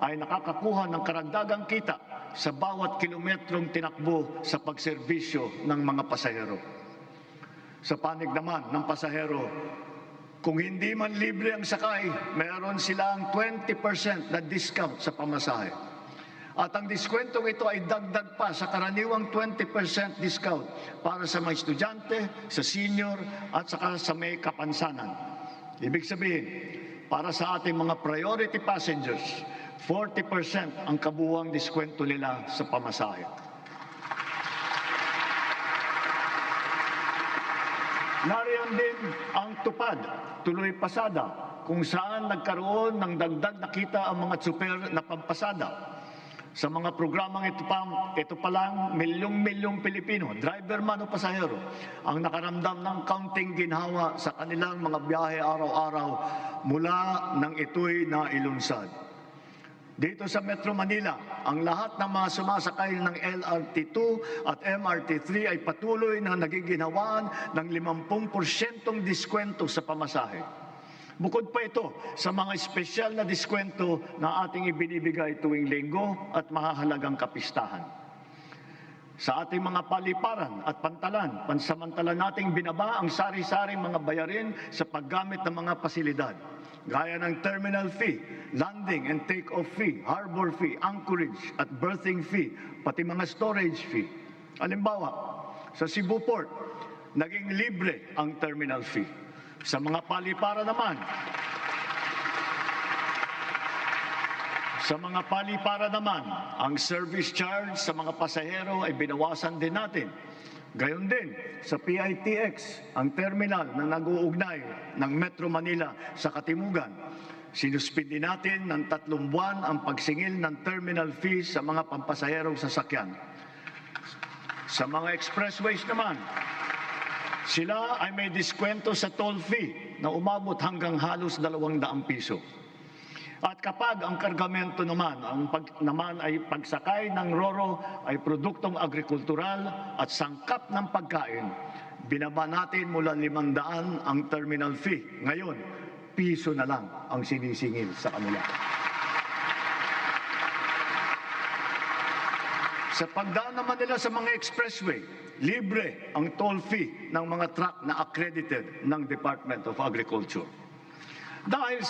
ay nakakakuha ng karagdagang kita sa bawat kilometrong tinakbo sa pagserbisyo ng mga pasahero. Sa panig naman ng pasahero, kung hindi man libre ang sakay, meron silang 20% na discount sa pamasahe. At ang diskwentong ito ay dagdag pa sa karaniwang 20% discount para sa mga estudyante, sa senior at saka sa may kapansanan. Ibig sabihin, para sa ating mga priority passengers, 40% ang kabuuang diskwento nila sa pamasahe. Nariyan din ang tupad, tuloy pasada, kung saan nagkaroon ng dagdag na kita ang mga tsuper na pampasada. Sa mga programang ito pa lang, milyong-milyong Pilipino, driver man o pasahero, ang nakaramdam ng kaunting ginhawa sa kanilang mga biyahe araw-araw mula nang ito'y nailunsad. Dito sa Metro Manila, ang lahat ng mga sumasakay ng LRT2 at MRT3 ay patuloy na nagiginhawaan ng 50% diskwento sa pamasahe. Bukod pa ito sa mga espesyal na diskwento na ating ibinibigay tuwing linggo at mahahalagang kapistahan. Sa ating mga paliparan at pantalan, pansamantala nating binaba ang sari-saring mga bayarin sa paggamit ng mga pasilidad, gaya ng terminal fee, landing and take-off fee, harbor fee, anchorage at berthing fee, pati mga storage fee. Halimbawa, sa Cebu Port, naging libre ang terminal fee. Sa mga paliparan naman, ang service charge sa mga pasahero ay binawasan din natin. Gayon din sa PITX, ang terminal na nag-uugnay ng Metro Manila sa Katimugan. Sinuspindi natin ng 3 buwan ang pagsingil ng terminal fees sa mga pampasaherong sasakyan. Sa mga expressways naman, sila ay may diskwento sa toll fee na umabot hanggang halos 200 piso. At kapag ang kargamento naman, ay pagsakay ng RoRo ay produktong agrikultural at sangkap ng pagkain, binaba natin mula 500 ang terminal fee. Ngayon, piso na lang ang sinisingil sa kanila. Sa pagdaan naman nila sa mga expressway, libre ang toll fee ng mga truck na accredited ng Department of Agriculture. Dahil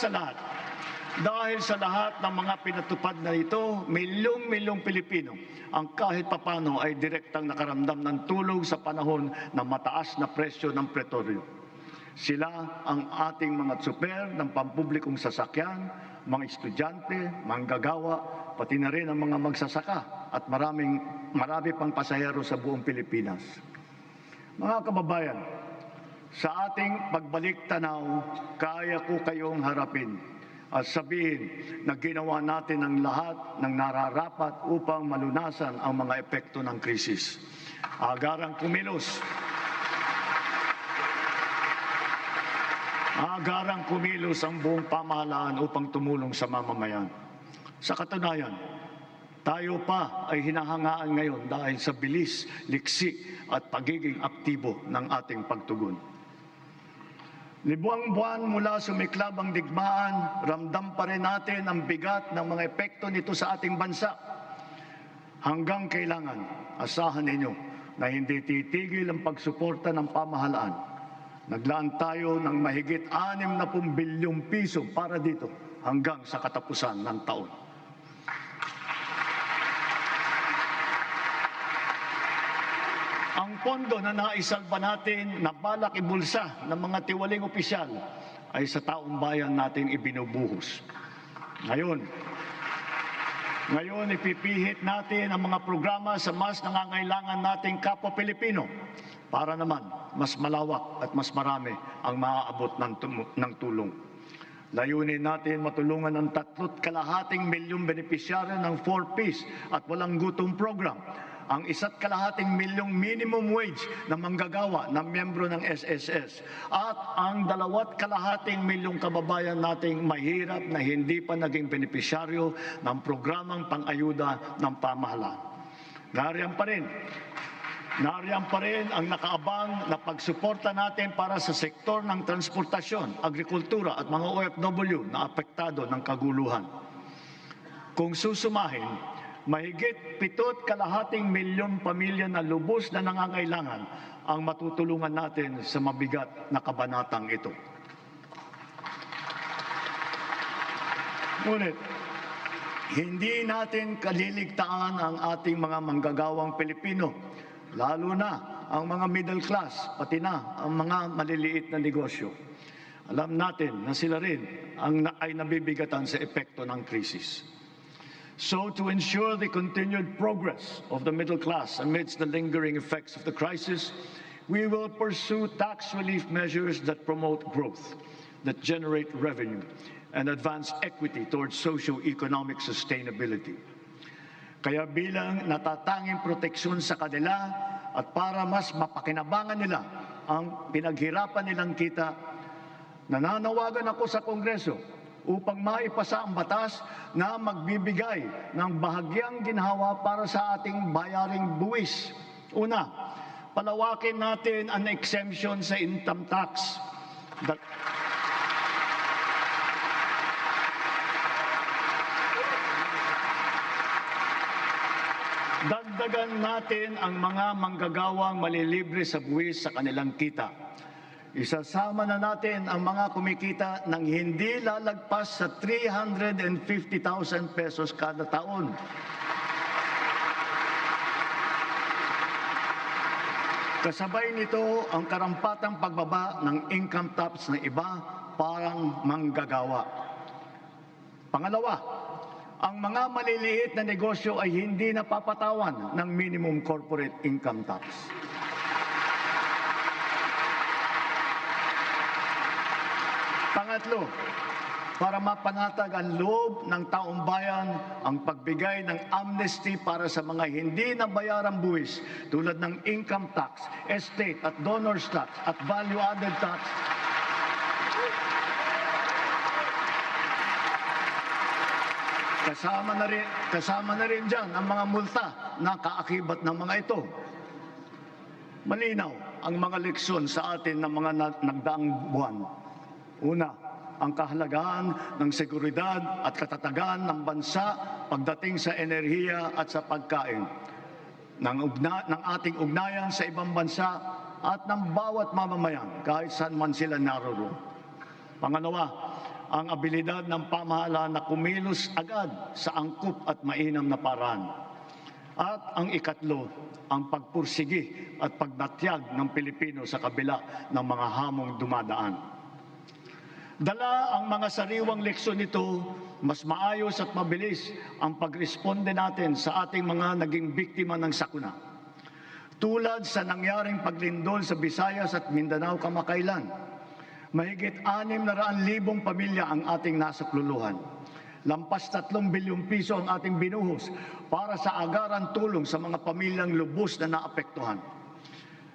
sa lahat ng mga pinatupad na ito, milyong-milyong Pilipino ang kahit papano ay direktang nakaramdam ng tulong sa panahon ng mataas na presyo ng petrolyo. Sila ang ating mga tsuper ng pampublikong sasakyan, mga estudyante, manggagawa, pati na rin ang mga magsasaka at marami pang pasahero sa buong Pilipinas. Mga kababayan, sa ating pagbalik tanaw, kaya ko kayong harapin at sabihin na ginawa natin ang lahat ng nararapat upang malunasan ang mga epekto ng krisis. Agarang kumilos ang buong pamahalaan upang tumulong sa mamamayan. Sa katunayan, tayo pa ay hinahangaan ngayon dahil sa bilis, liksi at pagiging aktibo ng ating pagtugon. Libuang buwan mula sumiklab ang digmaan, ramdam pa rin natin ang bigat ng mga epekto nito sa ating bansa. Hanggang kailangan, asahan ninyo na hindi titigil ang pagsuporta ng pamahalaan. Naglaan tayo ng mahigit 60 bilyong piso para dito hanggang sa katapusan ng taon. Ang pondo na naisalba natin na balak ibulsa ng mga tiwaling opisyal ay sa taong bayan natin ibinubuhos. Ngayon ipipihit natin ang mga programa sa mas nangangailangan nating kapwa Pilipino para naman mas malawak at mas marami ang maaabot ng tulong. Layunin natin matulungan ang 3.2 milyong benepisyaryo ng 4Ps at walang gutom program ang 1.5 milyong minimum wage na manggagawa ng miyembro ng SSS at ang 2.5 milyong kababayan nating mahirap na hindi pa naging benepisyaryo ng programang pang-ayuda ng pamahalaan. Nariyan pa rin ang nakaabang na pagsuporta natin para sa sektor ng transportasyon, agrikultura at mga OFW na apektado ng kaguluhan. Kung susumahin, mahigit 7.5 milyon pamilya na lubos na nangangailangan ang matutulungan natin sa mabigat na kabanatang ito. Ngunit, hindi natin kaliligtaan ang ating mga manggagawang Pilipino, lalo na ang mga middle class, pati na ang mga maliliit na negosyo. Alam natin na sila rin ay nabibigatan sa epekto ng krisis. So to ensure the continued progress of the middle class amidst the lingering effects of the crisis, we will pursue tax relief measures that promote growth, that generate revenue, and advance equity towards socio-economic sustainability. Kaya bilang natatanging proteksyon sa kanila at para mas mapakinabangan nila ang pinaghirapan nilang kita, nananawagan ako sa Kongreso upang maipasa ang batas na magbibigay ng bahagyang ginhawa para sa ating bayaring buwis. Una, palawakin natin ang exemption sa income tax. Dagdagan natin ang mga manggagawang malilibre sa buwis sa kanilang kita. Isasama na natin ang mga kumikita ng hindi lalagpas sa 350,000 pesos kada taon. Kasabay nito ang karampatang pagbaba ng income tax ng iba parang manggagawa. Pangalawa, ang mga maliliit na negosyo ay hindi napapatawan ng minimum corporate income tax. Pangatlo, para mapanatag ang loob ng taong bayan ang pagbigay ng amnesty para sa mga hindi nabayarang buwis tulad ng income tax, estate at donors tax at value-added tax. Kasama na rin dyan ang mga multa na kaakibat ng mga ito. Malinaw ang mga leksyon sa atin ng mga nagdaang buwan. Una, ang kahalagahan ng seguridad at katatagan ng bansa pagdating sa enerhiya at sa pagkain, ng ating ugnayan sa ibang bansa at ng bawat mamamayan kahit saan man sila naroroon. Pangalawa, ang abilidad ng pamahalaan na kumilos agad sa angkop at mainam na paraan. At ang ikatlo, ang pagpursigi at pagnatyag ng Pilipino sa kabila ng mga hamong dumadaan. Dala ang mga sariwang leksyon nito, mas maayos at mabilis ang pagresponde natin sa ating mga naging biktima ng sakuna. Tulad sa nangyaring paglindol sa Visayas at Mindanao kamakailan, mahigit 600,000 pamilya ang ating nasakluluhan. Lampas 3 bilyong piso ang ating binuhos para sa agarang tulong sa mga pamilyang lubos na naapektuhan.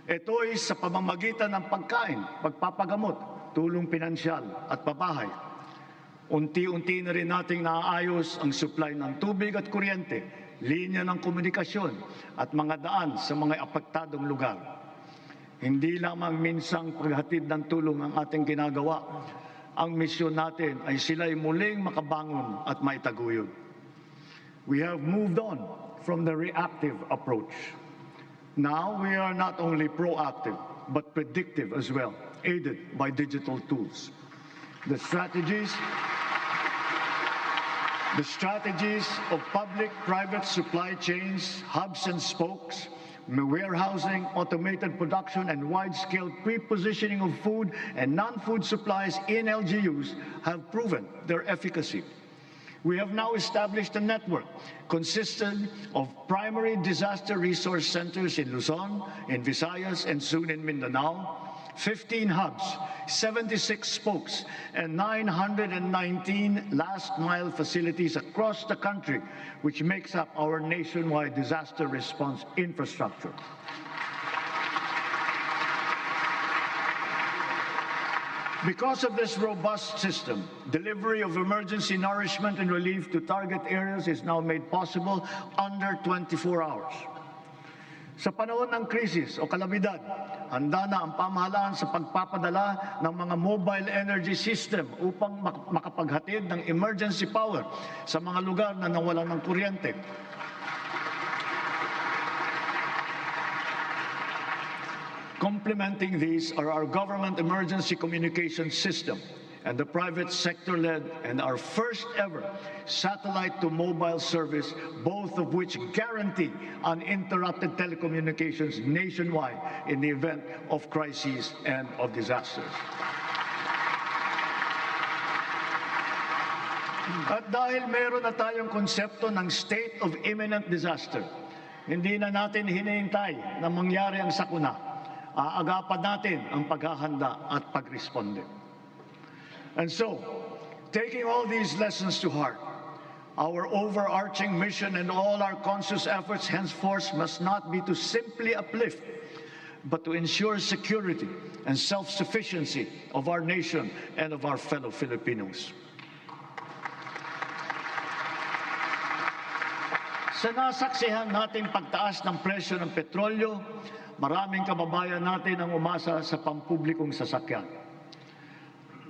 Ito ay sa pamamagitan ng pagkain, pagpapagamot, tulong pinansyal at pabahay. Unti-unti na rin nating naaayos ang supply ng tubig at kuryente, linya ng komunikasyon at mga daan sa mga apektadong lugar. Hindi lamang minsang paghatid ng tulong ang ating ginagawa. Ang misyon natin ay sila'y muling makabangon at maitaguyod. We have moved on from the reactive approach. Now we are not only proactive, but predictive as well, aided by digital tools. The strategies of public-private supply chains, hubs and spokes, warehousing, automated production, and wide-scale pre-positioning of food and non-food supplies in LGUs have proven their efficacy. We have now established a network consisting of primary disaster resource centers in Luzon, in Visayas, and soon in Mindanao, 15 hubs, 76 spokes, and 919 last-mile facilities across the country, which makes up our nationwide disaster response infrastructure. Because of this robust system, delivery of emergency nourishment and relief to target areas is now made possible under 24 hours. Sa panahon ng krisis o kalamidad, handa na ang pamahalaan sa pagpapadala ng mga mobile energy system upang makapaghatid ng emergency power sa mga lugar na nawalan ng kuryente. Complementing these are our government emergency communication system and the private sector-led and our first ever satellite-to-mobile service, both of which guarantee uninterrupted telecommunications nationwide in the event of crises and of disasters. At dahil meron na tayong konsepto ng state of imminent disaster, hindi na natin hinihintay na mangyari ang sakuna. Aagapan natin ang paghahanda at pagresponde. And so, taking all these lessons to heart, our overarching mission and all our conscious efforts henceforth must not be to simply uplift, but to ensure security and self-sufficiency of our nation and of our fellow Filipinos. Sa nasaksihan nating pagtaas ng presyo ng petrolyo, maraming kababayan natin ang umasa sa pampublikong sasakyan.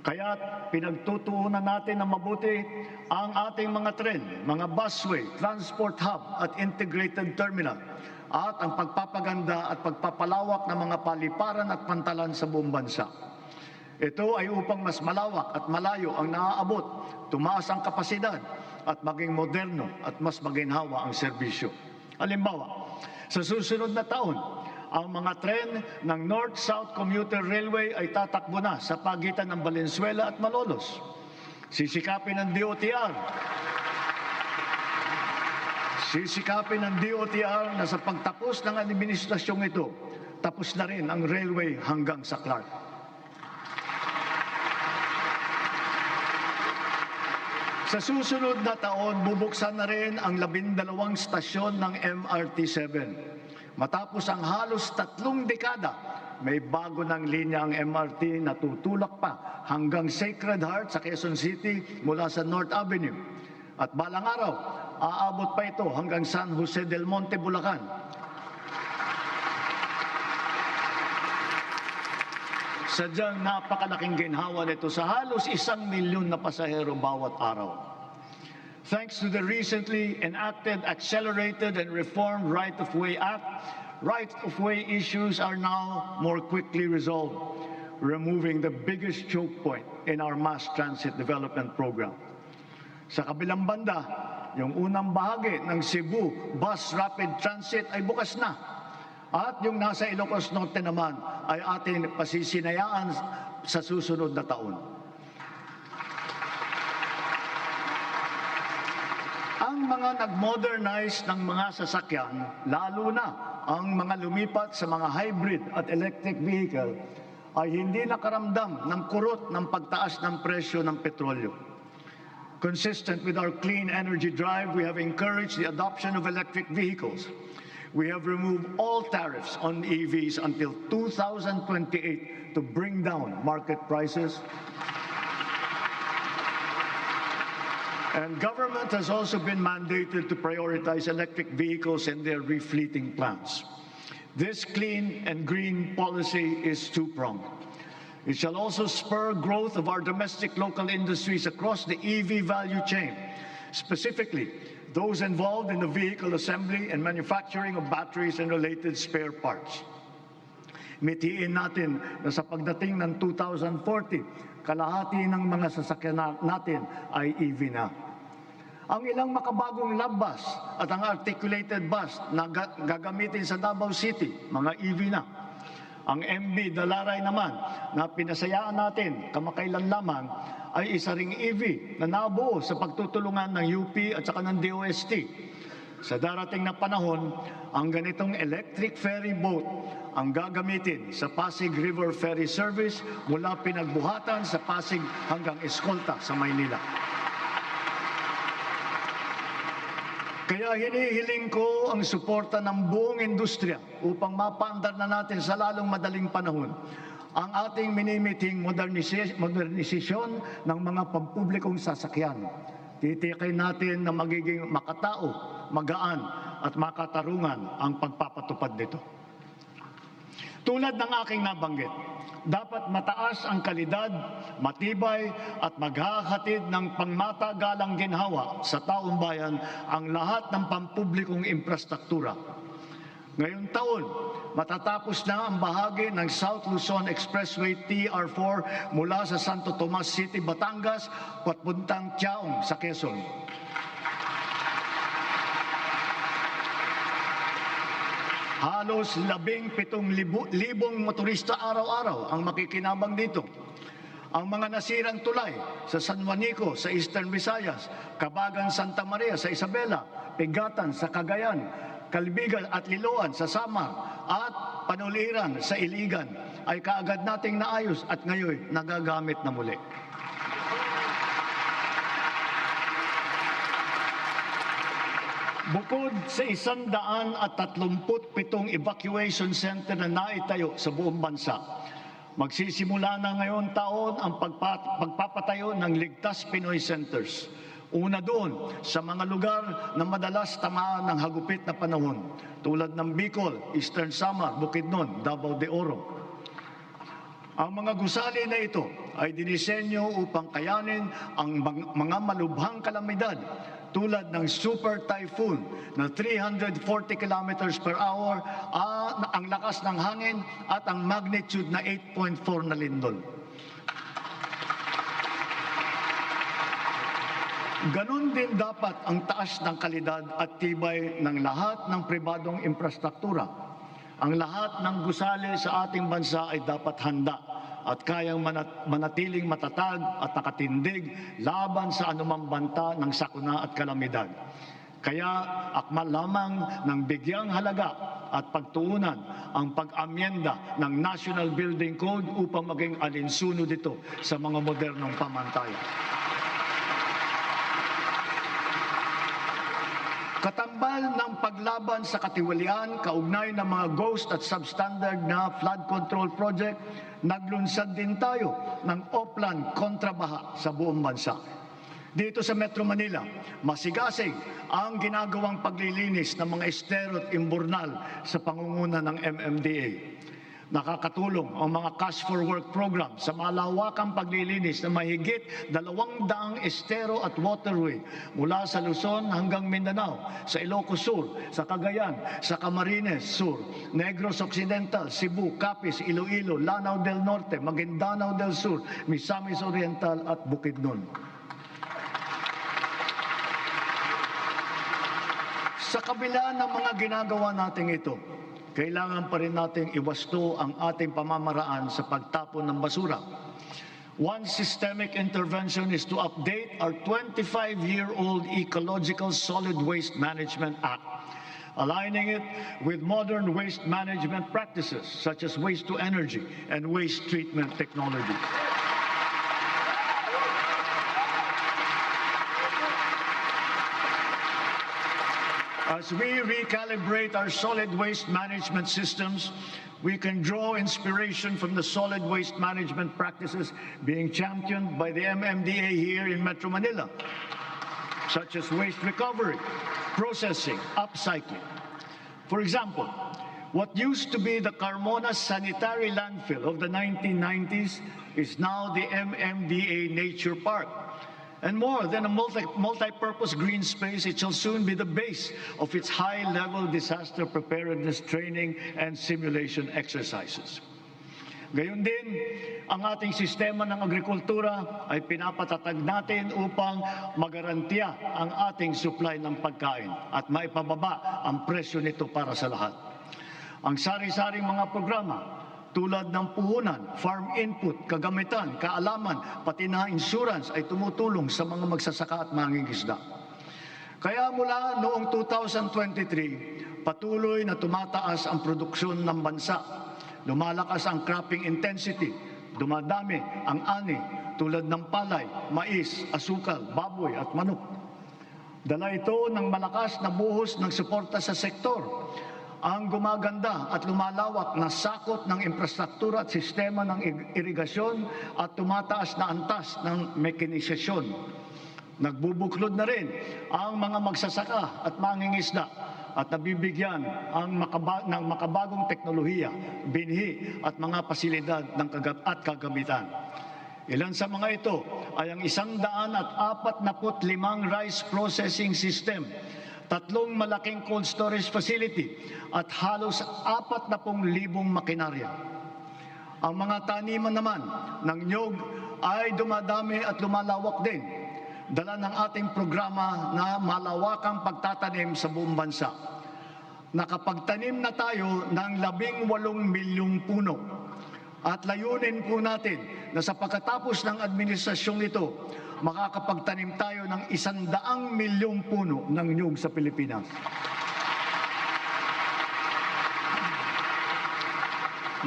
Kaya't pinagtutuunan natin na mabuti ang ating mga tren, mga busway, transport hub at integrated terminal at ang pagpapaganda at pagpapalawak ng mga paliparan at pantalan sa buong bansa. Ito ay upang mas malawak at malayo ang naaabot, tumaas ang kapasidad at maging moderno at mas maginhawa ang serbisyo. Halimbawa, sa susunod na taon, ang mga tren ng North-South Commuter Railway ay tatakbo na sa pagitan ng Valenzuela at Malolos. Sisikapin ng DOTR na sa pagtapos ng administrasyong ito, tapos na rin ang railway hanggang sa Clark. Sa susunod na taon, bubuksan na rin ang 12 stasyon ng MRT-7. Matapos ang halos 3 dekada, may bago ng linya ang MRT na tutulak pa hanggang Sacred Heart sa Quezon City mula sa North Avenue. At balang araw, aabot pa ito hanggang San Jose del Monte, Bulacan. Sadyang napakalaking ginhawa nito sa halos 1 milyon na pasahero bawat araw. Thanks to the recently enacted Accelerated and Reformed Right-of-Way Act, right-of-way issues are now more quickly resolved, removing the biggest choke point in our mass transit development program. Sa kabilang banda, yung unang bahagi ng Cebu Bus Rapid Transit ay bukas na. At yung nasa Ilocos Norte naman ay ating pasisinayaan sa susunod na taon. Ang mga nag-modernize ng mga sasakyan, lalo na ang mga lumipat sa mga hybrid at electric vehicle, ay hindi nakaramdam ng kurot ng pagtaas ng presyo ng petrolyo. Consistent with our clean energy drive, we have encouraged the adoption of electric vehicles. We have removed all tariffs on EVs until 2028 to bring down market prices. And government has also been mandated to prioritize electric vehicles and their refleeting plans. This clean and green policy is two-pronged. It shall also spur growth of our domestic local industries across the EV value chain, specifically those involved in the vehicle assembly and manufacturing of batteries and related spare parts. Mitiin natin na sa pagdating ng 2040, kalahati ng mga sasakyan natin ay EV na. Ang ilang makabagong lab bus at ang articulated bus na gagamitin sa Davao City, mga EV na. Ang MB Dalaray naman na pinasayaan natin kamakailan lamang ay isa ring EV na nabuo sa pagtutulungan ng UP at saka ng DOST. Sa darating na panahon, ang ganitong electric ferry boat ang gagamitin sa Pasig River Ferry Service mula Pinagbuhatan sa Pasig hanggang Escolta sa Maynila. Kaya hinihiling ko ang suporta ng buong industriya upang mapaandar na natin sa lalong madaling panahon ang ating minimiting modernisasyon ng mga pampublikong sasakyan. Titiyakin natin na magiging makatao, magaan at makatarungan ang pagpapatupad nito. Tulad ng aking nabanggit, dapat mataas ang kalidad, matibay at maghahatid ng pangmatagalang ginhawa sa taong bayan ang lahat ng pampublikong infrastruktura. Ngayong taon, matatapos na ang bahagi ng South Luzon Expressway TR4 mula sa Santo Tomas City, Batangas, papuntang Tiaong sa Quezon. Halos 17,000 motorista araw-araw ang makikinabang dito. Ang mga nasirang tulay sa San Juanico sa Eastern Visayas, Cabagan, Santa Maria sa Isabela, Pigatan sa Cagayan, Calbigan at Liloan sa Samar at Panuliran sa Iligan ay kaagad nating naayos at ngayon nagagamit na muli. Bukod sa 137 evacuation center na naitayo sa buong bansa, magsisimula na ngayon taon ang pagpapatayo ng Ligtas Pinoy Centers. Una doon sa mga lugar na madalas tamaan ng hagupit na panahon, tulad ng Bicol, Eastern Samar, Bukidnon, Davao de Oro. Ang mga gusali na ito ay dinisenyo upang kayanin ang mga malubhang kalamidad tulad ng super typhoon na 340 kilometers per hour, ang lakas ng hangin at ang magnitude na 8.4 na lindol. Ganon din dapat ang taas ng kalidad at tibay ng lahat ng pribadong infrastruktura. Ang lahat ng gusali sa ating bansa ay dapat handa at kayang manatiling matatag at nakatindig laban sa anumang banta ng sakuna at kalamidad. Kaya akmal lamang ng bigyang halaga at pagtuunan ang pag-amyenda ng National Building Code upang maging alinsunod ito sa mga modernong pamantayan. Katambal ng paglaban sa katiwalian, kaugnay ng mga ghost at substandard na flood control project, naglunsad din tayo ng Oplan kontrabaha sa buong bansa. Dito sa Metro Manila, masigasig ang ginagawang paglilinis ng mga estero at imburnal sa pangunguna ng MMDA. Nakakatulong ang mga Cash for Work program sa malawakang paglilinis na mahigit 200 estero at waterway mula sa Luzon hanggang Mindanao, sa Ilocos Sur, sa Cagayan, sa Camarines Sur, Negros Occidental, Cebu, Capiz, Iloilo, Lanao del Norte, Maguindanao del Sur, Misamis Oriental at Bukidnon. Sa kabila ng mga ginagawa natin ito, kailangan pa rin nating iwasto ang ating pamamaraan sa pagtapon ng basura. One systemic intervention is to update our 25-year-old Ecological Solid Waste Management Act, aligning it with modern waste management practices such as waste-to-energy and waste treatment technology. As we recalibrate our solid waste management systems, we can draw inspiration from the solid waste management practices being championed by the MMDA here in Metro Manila, such as waste recovery, processing, upcycling. For example, what used to be the Carmona Sanitary Landfill of the 1990s is now the MMDA Nature Park. And more than a multi-purpose green space, it shall soon be the base of its high-level disaster preparedness training and simulation exercises. Gayon din, ang ating sistema ng agrikultura ay pinapatatag natin upang magarantiya ang ating supply ng pagkain at maipababa ang presyo nito para sa lahat. Ang sari-saring mga programa tulad ng puhunan, farm input, kagamitan, kaalaman, pati na insurance ay tumutulong sa mga magsasaka at mangingisda. Kaya mula noong 2023, patuloy na tumataas ang produksyon ng bansa. Lumalakas ang cropping intensity, dumadami ang ani tulad ng palay, mais, asukal, baboy at manok. Dala ito ng malakas na buhos ng suporta sa sektor. Ang gumaganda at lumalawak na sakop ng infrastruktura at sistema ng irigasyon at tumataas na antas ng mekanizasyon. Nagbubuklod na rin ang mga magsasaka at mangingisda at nabibigyan ng makabagong teknolohiya, binhi at mga pasilidad at kagamitan. Ilan sa mga ito ay ang 145 rice processing system, 3 malaking cold storage facility at halos 40,000 makinarya. Ang mga taniman naman ng niyog ay dumadami at lumalawak din, dala ng ating programa na malawakang pagtatanim sa buong bansa. Nakapagtanim na tayo ng 18 milyong puno at layunin po natin na sa pagkatapos ng administrasyong ito, makakapagtanim tayo ng 100 milyong puno ng niyog sa Pilipinas.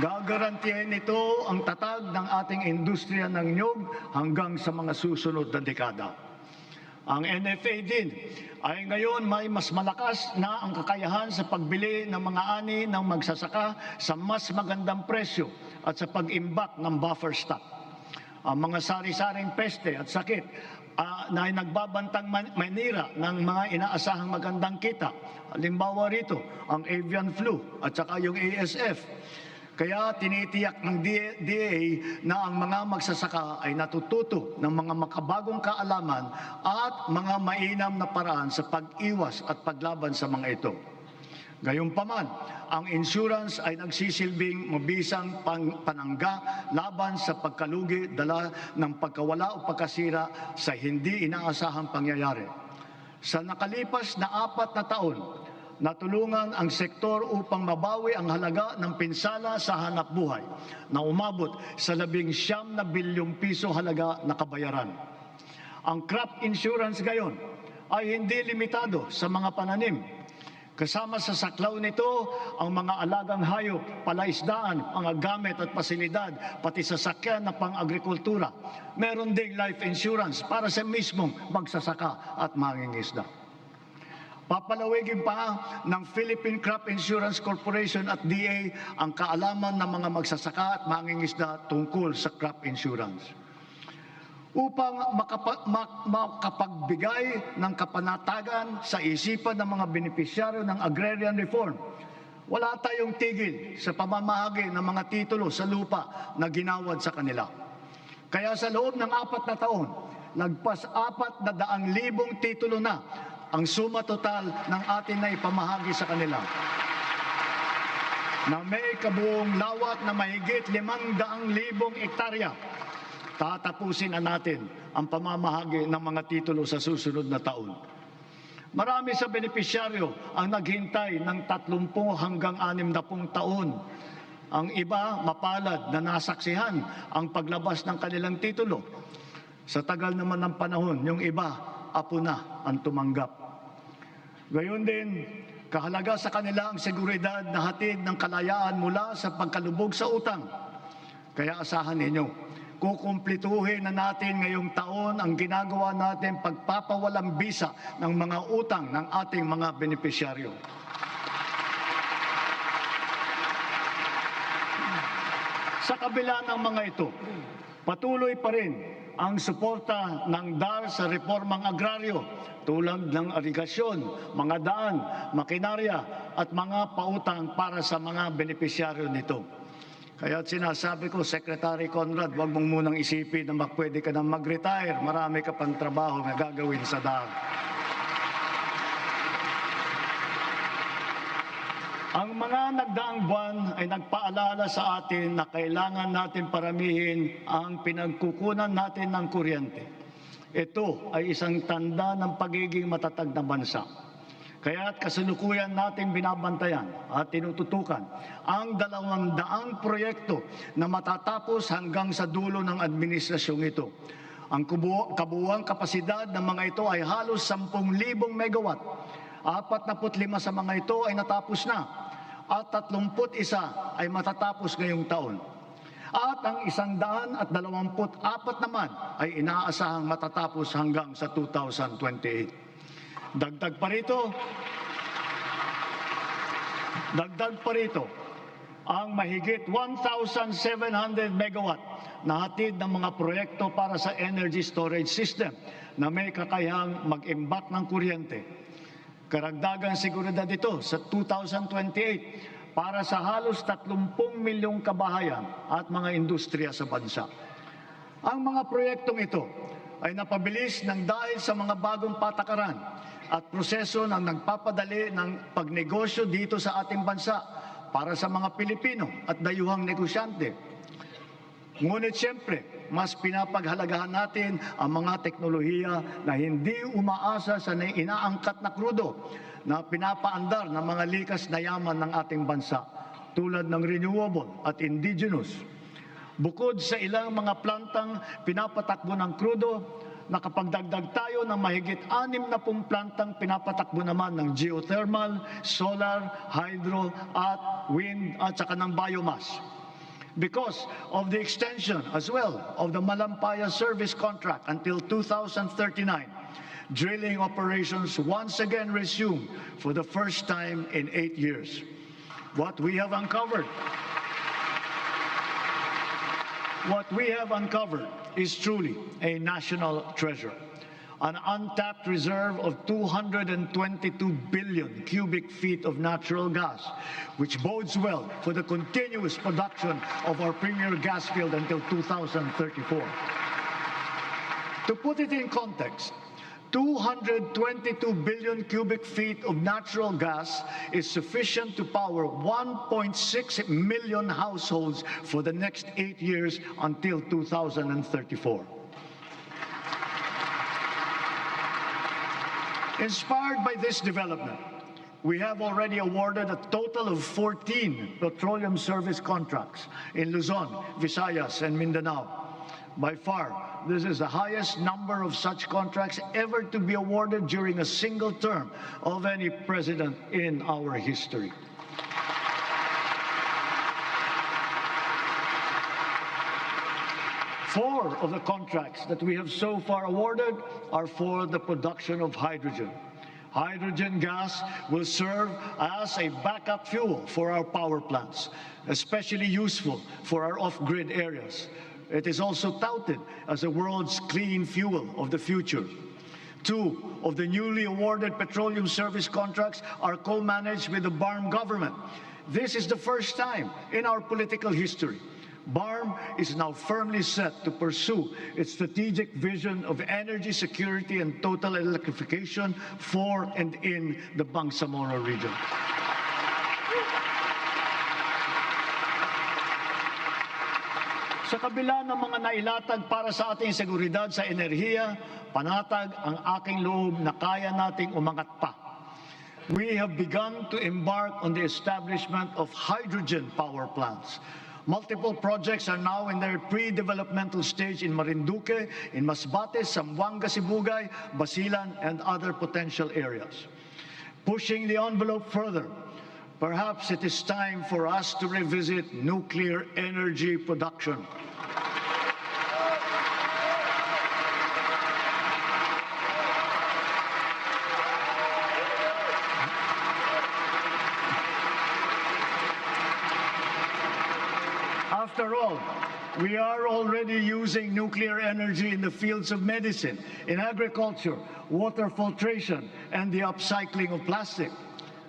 Gagarantihin ito ang tatag ng ating industriya ng niyog hanggang sa mga susunod na dekada. Ang NFA din ay ngayon may mas malakas na ang kakayahan sa pagbili ng mga ani ng magsasaka sa mas magandang presyo at sa pag-imbak ng buffer stock. Ang mga sari-saring peste at sakit na nagbabantang manira ng mga inaasahang magandang kita. Halimbawa rito, ang avian flu at saka yung ASF. Kaya tinitiyak ng DA na ang mga magsasaka ay natututo ng mga makabagong kaalaman at mga mainam na paraan sa pag-iwas at paglaban sa mga ito. Gayunpaman, ang insurance ay nagsisilbing mabisang panangga laban sa pagkalugi dala ng pagkawala o pagkasira sa hindi inaasahang pangyayari. Sa nakalipas na 4 na taon, natulungan ang sektor upang mabawi ang halaga ng pinsala sa hanapbuhay na umabot sa 19 bilyong piso halaga na kabayaran. Ang crop insurance gayon ay hindi limitado sa mga pananim. Kasama sa saklaw nito ang mga alagang hayop, palaisdaan, mga gamit at pasilidad, pati sasakyan na pang-agrikultura. Meron ding life insurance para sa mismong magsasaka at mangingisda. Papalawigin pa ng Philippine Crop Insurance Corporation at DA ang kaalaman ng mga magsasaka at mangingisda tungkol sa crop insurance. Upang makapagbigay ng kapanatagan sa isipan ng mga benepisyaryo ng agrarian reform, wala tayong tigil sa pamamahagi ng mga titulo sa lupa na ginawad sa kanila. Kaya sa loob ng 4 na taon, lagpas 400,000 titulo na ang suma total ng atin na ipamahagi sa kanila, na may kabuong lawak na mahigit 500,000 hektarya. Tatapusin na natin ang pamamahagi ng mga titulo sa susunod na taon. Marami sa benepisyaryo ang naghintay ng 30 hanggang 60 taon. Ang iba mapalad na nasaksihan ang paglabas ng kanilang titulo. Sa tagal naman ng panahon, yung iba, apo na ang tumanggap. Gayon din, kahalaga sa kanila ang seguridad na hatid ng kalayaan mula sa pagkalubog sa utang. Kaya asahan ninyo, kukumplituhin na natin ngayong taon ang ginagawa natin pagpapawalang bisa ng mga utang ng ating mga benepisyaryo. Sa kabila ng mga ito, patuloy pa rin ang suporta ng DAR sa reformang agraryo tulad ng irigasyon, mga daan, makinarya at mga pautang para sa mga benepisyaryo nito. Kaya sinasabi ko, Secretary Conrad, huwag mong munang isipin na pwede ka na mag-retire. Marami ka pang trabaho na gagawin sa DAR. Ang mga nagdaang buwan ay nagpaalala sa atin na kailangan natin paramihin ang pinagkukunan natin ng kuryente. Ito ay isang tanda ng pagiging matatag na bansa. Kaya't kasalukuyan natin binabantayan at tinututukan ang 200 proyekto na matatapos hanggang sa dulo ng administrasyong ito. Ang kabuuang kapasidad ng mga ito ay halos 10,000 megawatt. 45 sa mga ito ay natapos na at 31 ay matatapos ngayong taon. At ang 124 naman ay inaasahang matatapos hanggang sa 2028. Dagdag pa rito, ang mahigit 1,700 megawatt na hatid ng mga proyekto para sa energy storage system na may kakayahang mag-imbak ng kuryente. Karagdagang seguridad ito sa 2028 para sa halos 30 milyong kabahayan at mga industriya sa bansa. Ang mga proyektong ito ay napabilis ng dahil sa mga bagong patakaran at proseso na nagpapadali ng pagnegosyo dito sa ating bansa para sa mga Pilipino at dayuhang negosyante. Ngunit siyempre, mas pinapaghalagahan natin ang mga teknolohiya na hindi umaasa sa inaangkat na krudo na pinapaandar ng mga likas na yaman ng ating bansa tulad ng renewable at indigenous. Bukod sa ilang mga plantang pinapatakbo ng krudo, nakapagdagdag tayo ng mahigit 60 plantang pinapatakbo naman ng geothermal, solar, hydro at wind at saka ng biomass. Because of the extension as well of the Malampaya service contract until 2039, drilling operations once again resumed for the first time in 8 years. What we have uncovered is truly a national treasure. An untapped reserve of 222 billion cubic feet of natural gas, which bodes well for the continuous production of our premier gas field until 2034. To put it in context, 222 billion cubic feet of natural gas is sufficient to power 1.6 million households for the next 8 years until 2034. Inspired by this development, we have already awarded a total of 14 petroleum service contracts in Luzon, Visayas, and Mindanao. By far, this is the highest number of such contracts ever to be awarded during a single term of any president in our history. Four of the contracts that we have so far awarded are for the production of hydrogen. Hydrogen gas will serve as a backup fuel for our power plants, especially useful for our off-grid areas. It is also touted as the world's clean fuel of the future. Two of the newly awarded petroleum service contracts are co-managed with the BARM government. This is the first time in our political history. BARM is now firmly set to pursue its strategic vision of energy security and total electrification for and in the Bangsamoro region. Sa kabila ng mga nailatag para sa ating seguridad sa enerhiya, panatag ang aking loob na kaya nating umangat pa. We have begun to embark on the establishment of hydrogen power plants. Multiple projects are now in their pre-developmental stage in Marinduque, in Masbate, Zamboanga, Sibugay, Basilan, and other potential areas. Pushing the envelope further, perhaps it is time for us to revisit nuclear energy production. After all, we are already using nuclear energy in the fields of medicine, in agriculture, water filtration, and the upcycling of plastic.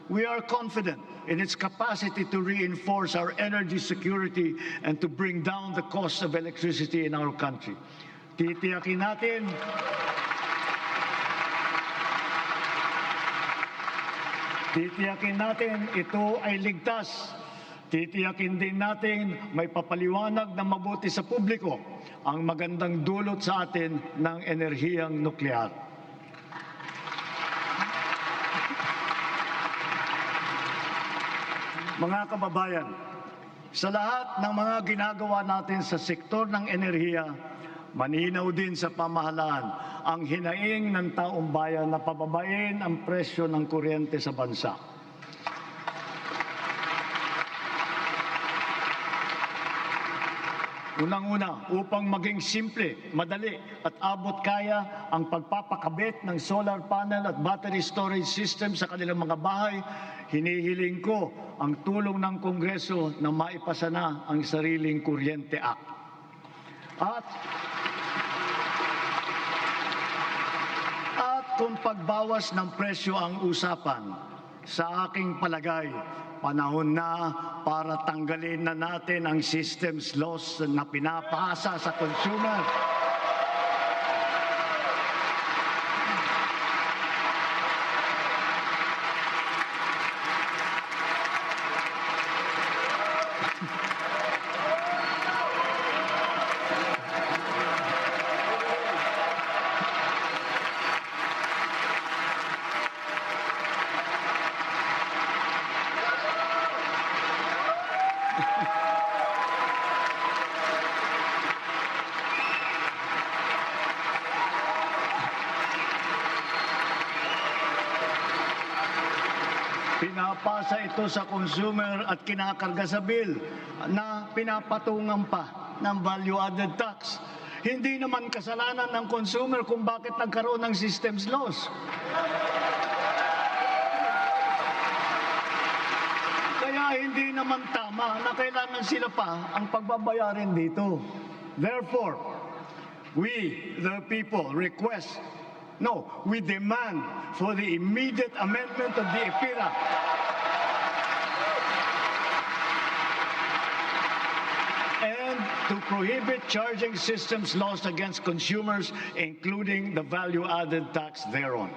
We are confident in its capacity to reinforce our energy security and to bring down the cost of electricity in our country. Titiyakin natin ito ay ligtas. Titiyakin din natin may papaliwanag na mabuti sa publiko ang magandang dulot sa atin ng enerhiyang nuklear. Mga kababayan, sa lahat ng mga ginagawa natin sa sektor ng enerhiya, Maninaw din sa pamahalaan ang hinaing ng taong bayan na pababain ang presyo ng kuryente sa bansa. Unang-una, upang maging simple, madali at abot kaya ang pagpapakabit ng solar panel at battery storage system sa kanilang mga bahay, hinihiling ko ang tulong ng Kongreso na maipasa na ang Sariling Kuryente Act. At kung pagbawas ng presyo ang usapan, sa aking palagay, panahon na para tanggalin na natin ang systems loss na pinapasa sa consumer. Pinapasa ito sa consumer at kinakarga sa bill na pinapatungan pa ng value-added tax. Hindi naman kasalanan ng consumer kung bakit nagkaroon ng systems loss. Kaya hindi naman tama na kailangan sila pa ang pagbabayarin dito. Therefore, we, the people, we demand for the immediate amendment of the EPIRA and to prohibit charging systems loss against consumers, including the value-added tax thereon.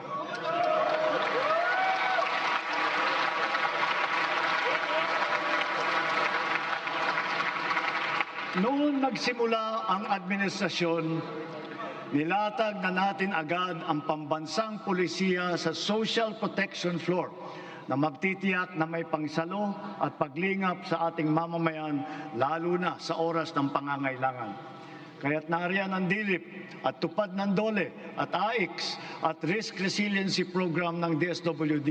Noong nagsimula ang administrasyon, nilatag na natin agad ang pambansang pulisiya sa social protection floor na magtitiyak na may pangsalo at paglingap sa ating mamamayan, lalo na sa oras ng pangangailangan. Kaya't nariyan ang DILIP at tupad ng DOLE at AIX at Risk Resiliency Program ng DSWD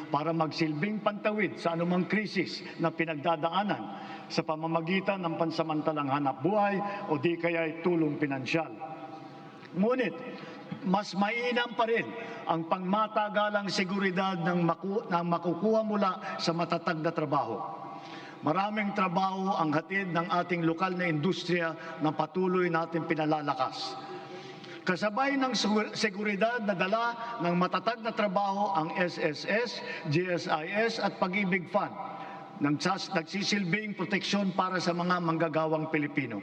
para magsilbing pantawid sa anumang krisis na pinagdadaanan sa pamamagitan ng pansamantalang hanap buhay o di kaya'y tulong pinansyal. Ngunit, mas mainam pa rin ang pangmatagalang seguridad ng makukuha mula sa matatag na trabaho. Maraming trabaho ang hatid ng ating lokal na industriya na patuloy natin pinalalakas. Kasabay ng seguridad na dala ng matatag na trabaho ang SSS, GSIS at Pag-ibig Fund, nagsisilbing proteksyon para sa mga manggagawang Pilipino.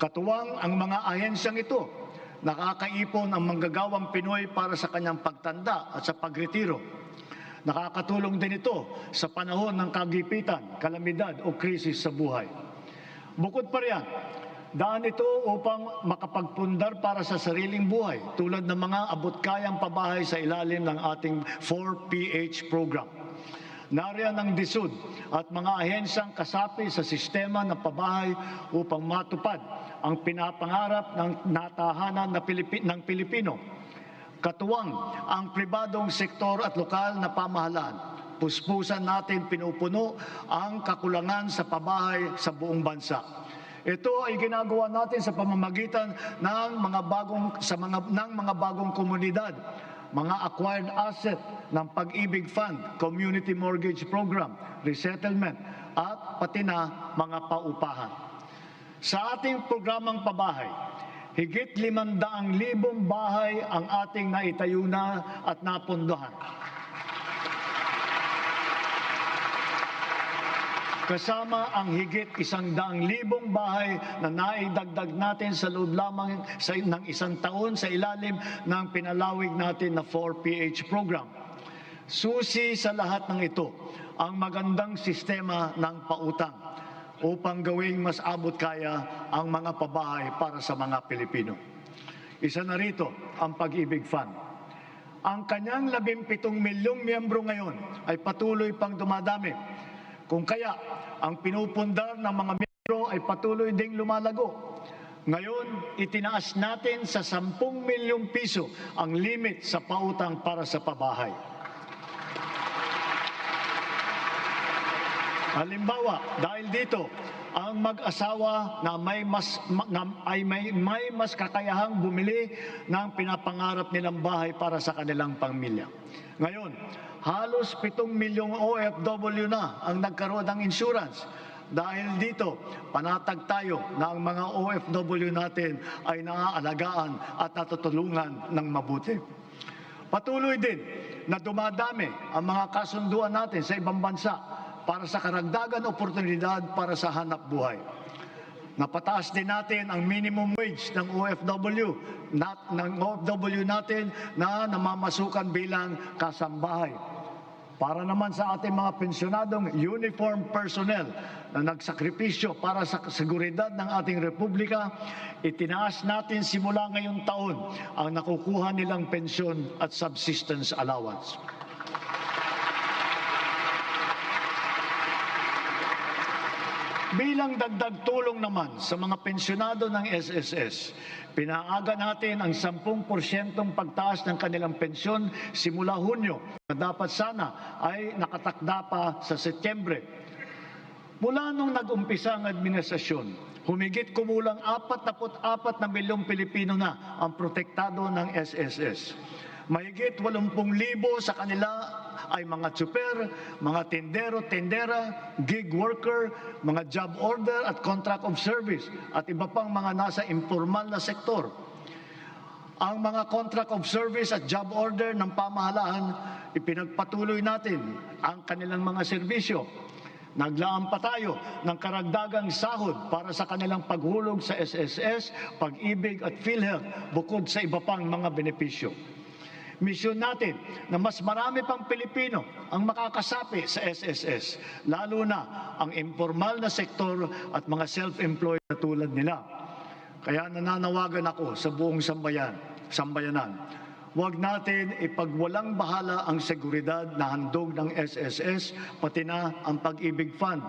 Katuwang ang mga ahensyang ito, nakakaipon ang manggagawang Pinoy para sa kanyang pagtanda at sa pagretiro. Nakakatulong din ito sa panahon ng kagipitan, kalamidad o krisis sa buhay. Bukod pa riyan, daan ito upang makapagpundar para sa sariling buhay tulad ng mga abot-kayang pabahay sa ilalim ng ating 4PH program. Nariyan ang DSUD at mga ahensyang kasapi sa sistema ng pabahay upang matupad ang pinapangarap ng natahanan ng Pilipino. Katuwang ang pribadong sektor at lokal na pamahalaan. Puspusan natin pinupuno ang kakulangan sa pabahay sa buong bansa. Ito ay ginagawa natin sa pamamagitan ng mga bagong komunidad, mga acquired asset ng Pag-ibig Fund, Community Mortgage Program, Resettlement, at pati na mga paupahan. Sa ating programang pabahay, higit 500,000 bahay ang ating naitayo na at napundohan. Kasama ang higit 100,000 bahay na naidagdag natin sa loob lamang ng isang taon sa ilalim ng pinalawig natin na 4PH program. Susi sa lahat ng ito ang magandang sistema ng pautang upang gawing mas abot kaya ang mga pabahay para sa mga Pilipino. Isa na rito ang Pag-ibig Fund. Ang kanyang 17 milyong miyembro ngayon ay patuloy pang dumadami. Kung kaya, ang pinupundar ng mga miyembro ay patuloy ding lumalago. Ngayon, itinaas natin sa 10 milyong piso ang limit sa pautang para sa pabahay. Halimbawa, dahil dito, ang mag-asawa na may mas kakayahang bumili ng pinapangarap nilang bahay para sa kanilang pamilya. Ngayon, halos 7 milyong OFW na ang nagkaroon ng insurance. Dahil dito, panatag tayo na ang mga OFW natin ay naaalagaan at natutulungan ng mabuti. Patuloy din na dumadami ang mga kasunduan natin sa ibang bansa para sa karagdagan oportunidad para sa hanap buhay. Napataas din natin ang minimum wage ng OFW natin na namamasukan bilang kasambahay. Para naman sa ating mga pensyonadong uniform personnel na nagsakripisyo para sa seguridad ng ating republika, itinaas natin simula ngayong taon ang nakukuha nilang pensyon at subsistence allowance. Bilang dagdag tulong naman sa mga pensyonado ng SSS, pinaaga natin ang 10% pagtaas ng kanilang pensyon simula Hunyo na dapat sana ay nakatakda pa sa Setyembre. Mula nung nag-umpisa ang administrasyon, humigit kumulang 44 na milyong Pilipino na ang protektado ng SSS. Mahigit 80,000 sa kanila ay mga tsuper, mga tendero, tendera, gig worker, mga job order at contract of service at iba pang mga nasa informal na sektor. Ang mga contract of service at job order ng pamahalaan, ipinagpatuloy natin ang kanilang mga serbisyo. Naglaan pa tayo ng karagdagang sahod para sa kanilang paghulog sa SSS, Pag-ibig at PhilHealth bukod sa iba pang mga benepisyo. Misyon natin na mas marami pang Pilipino ang makakasapi sa SSS, lalo na ang informal na sektor at mga self-employed na tulad nila. Kaya nananawagan ako sa buong sambayanan. Huwag natin ipagwalang bahala ang seguridad na handog ng SSS, pati na ang Pag-ibig Fund.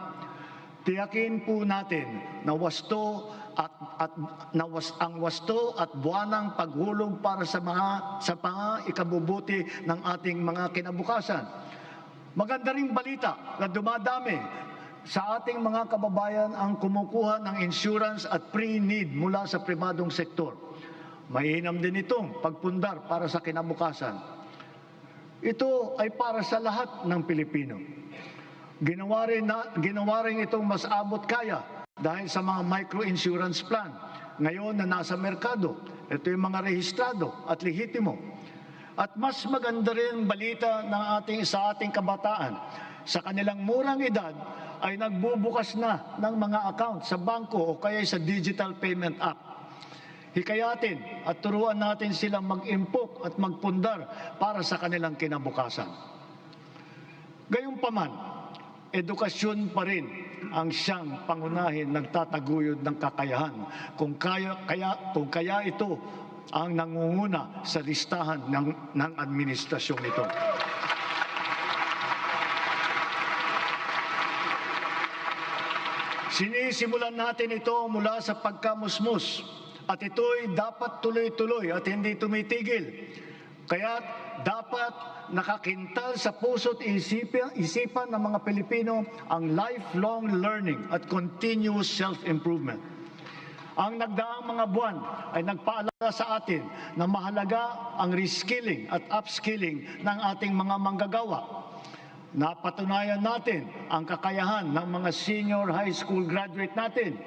Tiyakin po natin na ang wasto at buwanang paghulog para sa mga ikabubuti ng ating mga kinabukasan. Maganda ring balita na dumadami sa ating mga kababayan ang kumukuha ng insurance at pre-need mula sa pribadong sektor. Mainam din itong pagpundar para sa kinabukasan. Ito ay para sa lahat ng Pilipino. Ginawa rin itong mas abot kaya dahil sa mga micro-insurance plan. Ngayon na nasa merkado, ito yung mga rehistrado at lehitimo. At mas maganda rin balita sa ating kabataan. Sa kanilang murang edad ay nagbubukas na ng mga account sa bangko o kaya sa digital payment app. Hikayatin at turuan natin silang mag-impok at magpundar para sa kanilang kinabukasan. Gayunpaman, edukasyon pa rin ang siyang pangunahin nagtataguyod ng kakayahan. Kung kaya ito ang nangunguna sa listahan ng administrasyong ito. Sinisimulan natin ito mula sa pagkamusmus at ito'y dapat tuloy-tuloy at hindi tumitigil. Kaya dapat nakakintal sa puso't isipan ng mga Pilipino ang lifelong learning at continuous self-improvement. Ang nagdaang mga buwan ay nagpaalala sa atin na mahalaga ang reskilling at upskilling ng ating mga manggagawa. Napatunayan natin ang kakayahan ng mga senior high school graduate natin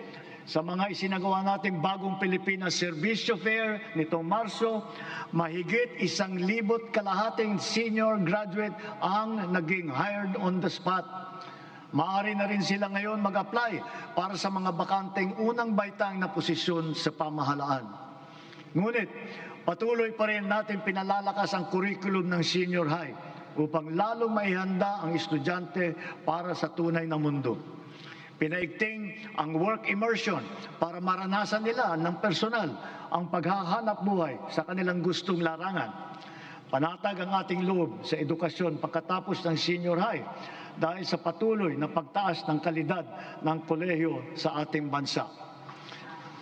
sa mga isinagawa nating bagong Pilipinas Servisyo Fair nitong Marso. Mahigit 1,200 senior graduate ang naging hired on the spot. Maaari na rin sila ngayon mag-apply para sa mga bakanteng unang baitang na posisyon sa pamahalaan. Ngunit patuloy pa rin natin pinalalakas ang curriculum ng senior high upang lalong maihanda ang estudyante para sa tunay na mundo. Pinaigting ang work immersion para maranasan nila ng personal ang paghahanap buhay sa kanilang gustong larangan. Panatag ang ating loob sa edukasyon pagkatapos ng senior high dahil sa patuloy na pagtaas ng kalidad ng kolehiyo sa ating bansa.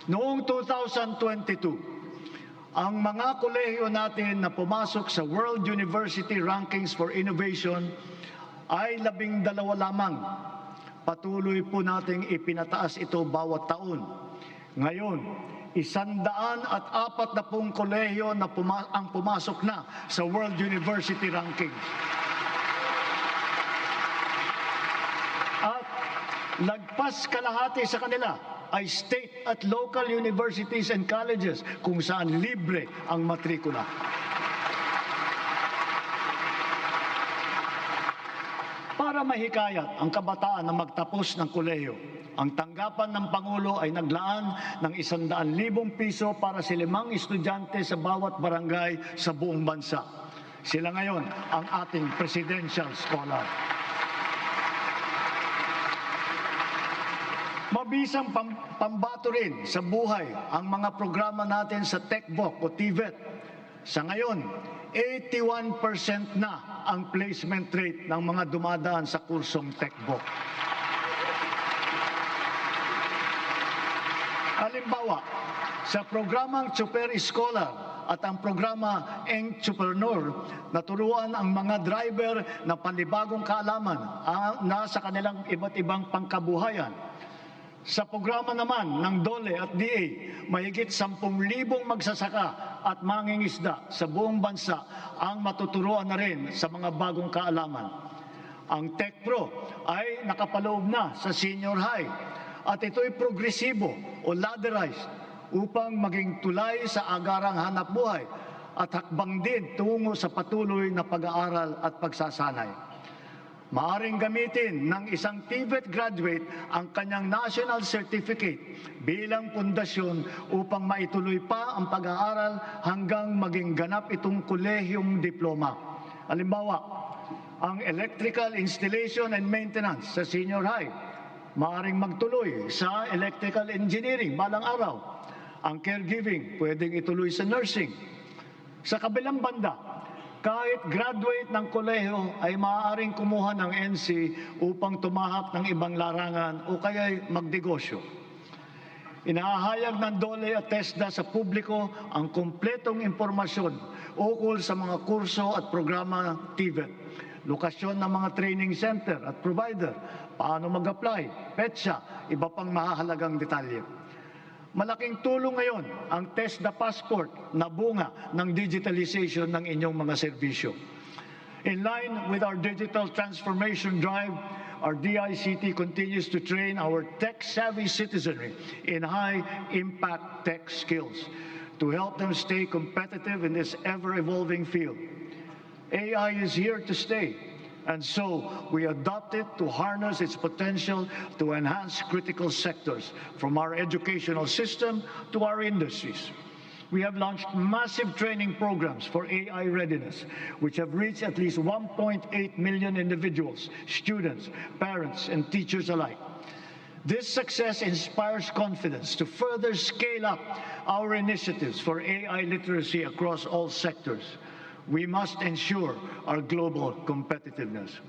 Noong 2022, ang mga kolehiyo natin na pumasok sa World University Rankings for Innovation ay 12 lamang. Patuloy po nating ipinataas ito bawat taon. Ngayon, 140 kolehiyo na ang pumasok na sa World University Rankings. At lagpas kalahati sa kanila ay state at local universities and colleges kung saan libre ang matrikula. Para mahikayat ang kabataan na magtapos ng kolehiyo, ang tanggapan ng Pangulo ay naglaan ng 100,000 piso para sa 5 estudyante sa bawat barangay sa buong bansa. Sila ngayon ang ating presidential scholar. Mabisang pambato rin sa buhay ang mga programa natin sa TechVoc o TVET. Sa ngayon, 81% na ang placement rate ng mga dumadaan sa kursong TechVoc. Halimbawa, sa programang Super Scholar at ang programa Entrepreneur, naturuan ang mga driver na panibagong kaalaman na sa kanilang iba't ibang pangkabuhayan. Sa programa naman ng DOLE at DA, mahigit 10,000 magsasaka at mangingisda sa buong bansa ang matuturuan na rin sa mga bagong kaalaman. Ang TechPro ay nakapaloob na sa senior high at ito'y progresibo o ladderized upang maging tulay sa agarang hanap buhay at hakbang din tungo sa patuloy na pag-aaral at pagsasanay. Maaring gamitin ng isang TVET graduate ang kanyang national certificate bilang pundasyon upang maituloy pa ang pag-aaral hanggang maging ganap itong kolehiyong diploma. Halimbawa, ang electrical installation and maintenance sa senior high, maaring magtuloy sa electrical engineering balang araw. Ang caregiving, pwedeng ituloy sa nursing. Sa kabilang banda, kahit graduate ng kolehiyo ay maaaring kumuha ng NC upang tumahak ng ibang larangan o kaya'y magnegosyo. Inahayag ng DOLE at TESDA sa publiko ang kumpletong impormasyon ukol sa mga kurso at programa ng TVET, lokasyon ng mga training center at provider, paano mag-apply, petsa, iba pang mahahalagang detalye. Malaking tulong ngayon ang TESDA Passport na bunga ng digitalization ng inyong mga serbisyo. In line with our digital transformation drive, our DICT continues to train our tech-savvy citizenry in high-impact tech skills to help them stay competitive in this ever-evolving field. AI is here to stay, and so we adopt it to harness its potential to enhance critical sectors, from our educational system to our industries. We have launched massive training programs for AI readiness, which have reached at least 1.8 million individuals, students, parents, and teachers alike. This success inspires confidence to further scale up our initiatives for AI literacy across all sectors. We must ensure our global competitiveness.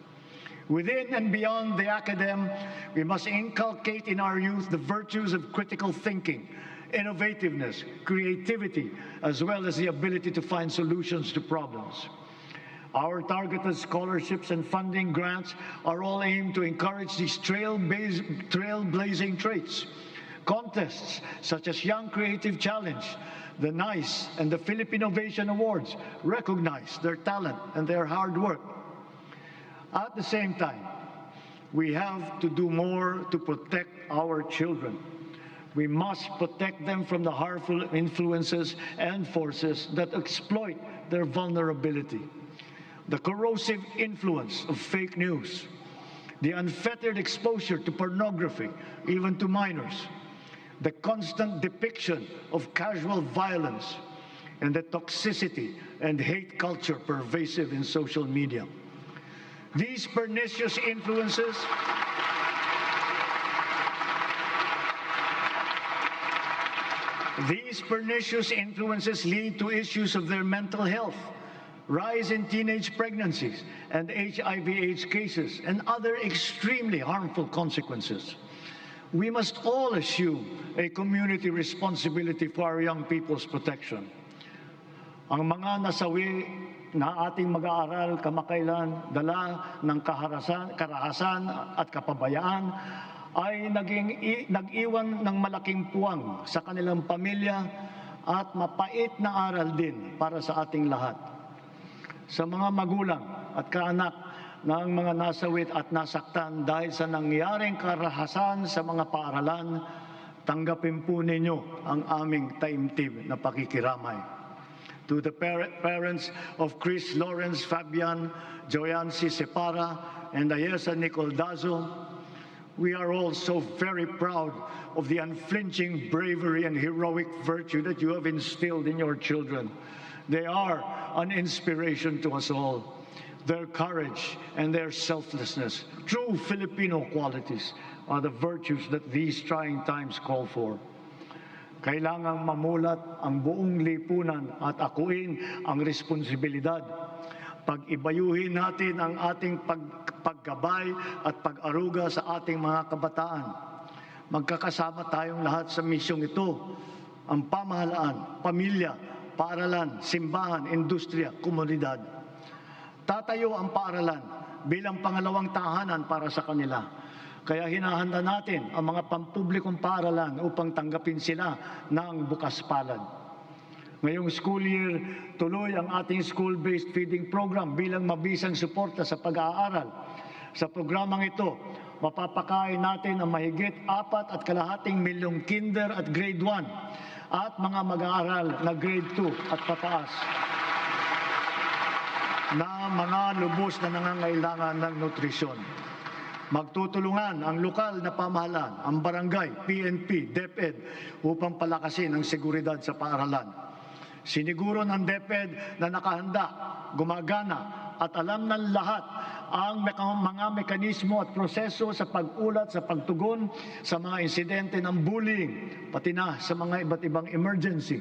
Within and beyond the academe, we must inculcate in our youth the virtues of critical thinking, innovativeness, creativity, as well as the ability to find solutions to problems. Our targeted scholarships and funding grants are all aimed to encourage these trailblazing traits. Contests such as Young Creative Challenge, the NICE, and the Philippine Innovation Awards recognize their talent and their hard work. At the same time, we have to do more to protect our children. We must protect them from the harmful influences and forces that exploit their vulnerability. The corrosive influence of fake news, the unfettered exposure to pornography, even to minors, the constant depiction of casual violence, and the toxicity and hate culture pervasive in social media. These pernicious influences lead to issues of their mental health, rise in teenage pregnancies and HIV/AIDS cases, and other extremely harmful consequences. We must all assume a community responsibility for our young people's protection. Ang mga nasawi na ating mag-aaral kamakailan, dala ng karahasan at kapabayaan, ay nag-iwan ng malaking puwang sa kanilang pamilya at mapait na aral din para sa ating lahat. Sa mga magulang at kaanak ng mga nasawit at nasaktan dahil sa nangyaring karahasan sa mga paaralan, tanggapin po ninyo ang aming taimtim na pakikiramay. To the parents of Chris Lawrence Fabian, Joyancy Separa, and Ayesa Nicoldazo, we are all so very proud of the unflinching bravery and heroic virtue that you have instilled in your children. They are an inspiration to us all. Their courage and their selflessness, true Filipino qualities, are the virtues that these trying times call for. Kailangang mamulat ang buong lipunan at akuin ang responsibilidad. Pag-ibayuhin natin ang ating paggabay at pag-aruga sa ating mga kabataan. Magkakasama tayong lahat sa misyong ito. Ang pamahalaan, pamilya, paaralan, simbahan, industriya, komunidad. Tatayo ang paaralan bilang pangalawang tahanan para sa kanila. Kaya hinahanda natin ang mga pampublikong paaralan upang tanggapin sila ng bukas palad. Ngayong school year, tuloy ang ating school-based feeding program bilang mabisang suporta sa pag-aaral. Sa programang ito, mapapakain natin ang mahigit 4.5 milyong kinder at grade 1 at mga mag-aaral na grade 2 at pataas na mga lubos na nangangailangan ng nutrisyon. Magtutulungan ang lokal na pamahalaan, ang barangay, PNP, DepEd upang palakasin ang seguridad sa paaralan. Siniguro ng DepEd na nakahanda, gumagana at alam ng lahat ang mga mekanismo at proseso sa pag-ulat, sa pagtugon sa mga insidente ng bullying, pati na sa mga iba't ibang emergency.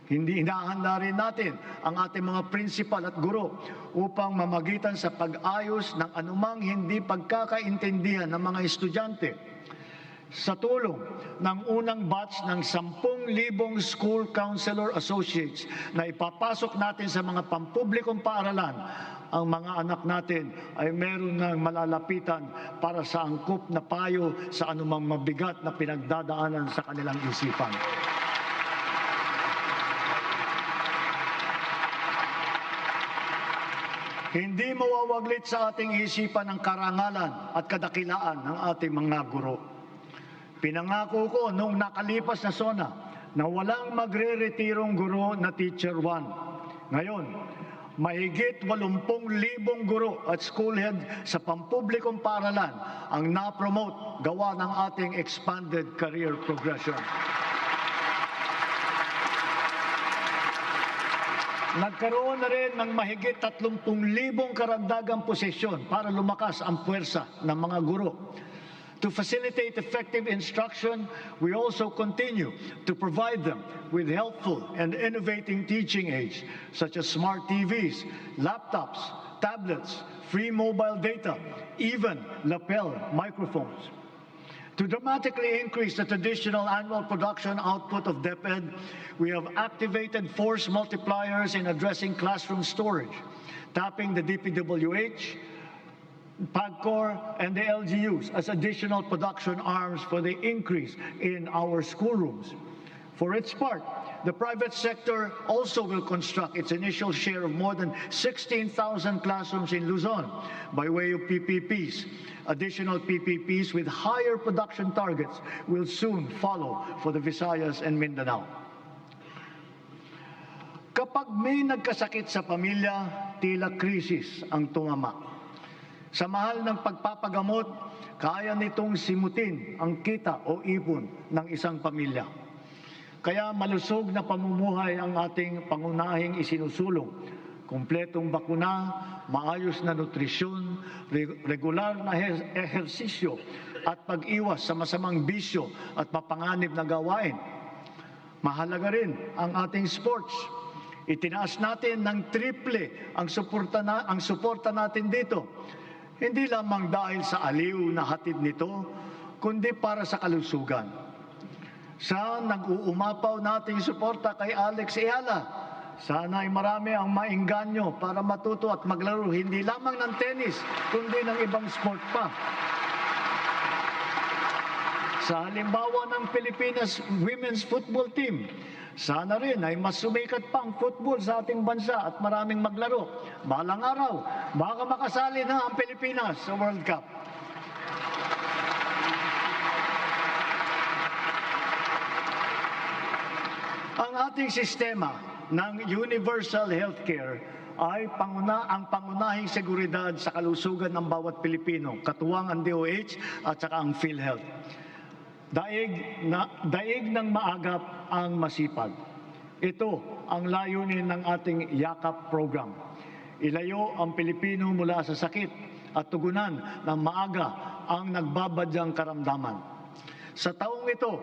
Hindi hinahanda rin natin ang ating mga principal at guro upang mamagitan sa pag-ayos ng anumang hindi pagkakaintindihan ng mga estudyante. Sa tulong ng unang batch ng 10,000 school counselor associates na ipapasok natin sa mga pampublikong paaralan, ang mga anak natin ay meron ng malalapitan para sa angkop na payo sa anumang mabigat na pinagdadaanan sa kanilang isipan. Hindi mawawaglit sa ating isipan ang karangalan at kadakilaan ng ating mga guro. Pinangako ko noong nakalipas na SONA na walang magre-retirong guro na Teacher 1. Ngayon, mahigit 80,000 guro at school head sa pampublikong paaralan ang na-promote gawa ng ating expanded career progression. Nagkaroon na rin ng mahigit 30,000 karagdagang posisyon para lumakas ang puwersa ng mga guro. To facilitate effective instruction, we also continue to provide them with helpful and innovating teaching aids such as smart TVs, laptops, tablets, free mobile data, even lapel microphones. To dramatically increase the traditional annual production output of DepEd, we have activated force multipliers in addressing classroom storage, tapping the DPWH, PAGCOR, and the LGUs as additional production arms for the increase in our schoolrooms. For its part, the private sector also will construct its initial share of more than 16,000 classrooms in Luzon by way of PPPs. Additional PPPs with higher production targets will soon follow for the Visayas and Mindanao. Kapag may nagkasakit sa pamilya, tila krisis ang tumama. Sa mahal ng pagpapagamot, kaya nitong simutin ang kita o ipon ng isang pamilya. Kaya malusog na pamumuhay ang ating pangunahing isinusulong. Kumpletong bakuna, maayos na nutrisyon, regular na ehersisyo at pag-iwas sa masamang bisyo at mapanganib na gawain. Mahalaga rin ang ating sports. Itinaas natin ng triple ang suporta natin dito. Hindi lamang dahil sa aliw na hatid nito, kundi para sa kalusugan. Sa nag-uumapaw nating suporta kay Alex Eala, sana ay marami ang maengganyo para matuto at maglaro hindi lamang ng tennis, kundi ng ibang sport pa. Sa halimbawa ng Pilipinas Women's Football Team, sana rin ay mas sumikat pa ang football sa ating bansa at maraming maglaro. Balang araw, baka makasali na ang Pilipinas sa World Cup. Ang ating sistema ng universal healthcare ay ang pangunahing seguridad sa kalusugan ng bawat Pilipino, katuwang ang DOH at saka ang PhilHealth. Daig ng maagap ang masipag. Ito ang layunin ng ating YAKAP program. Ilayo ang Pilipino mula sa sakit at tugunan ng maaga ang nagbabadyang karamdaman. Sa taong ito,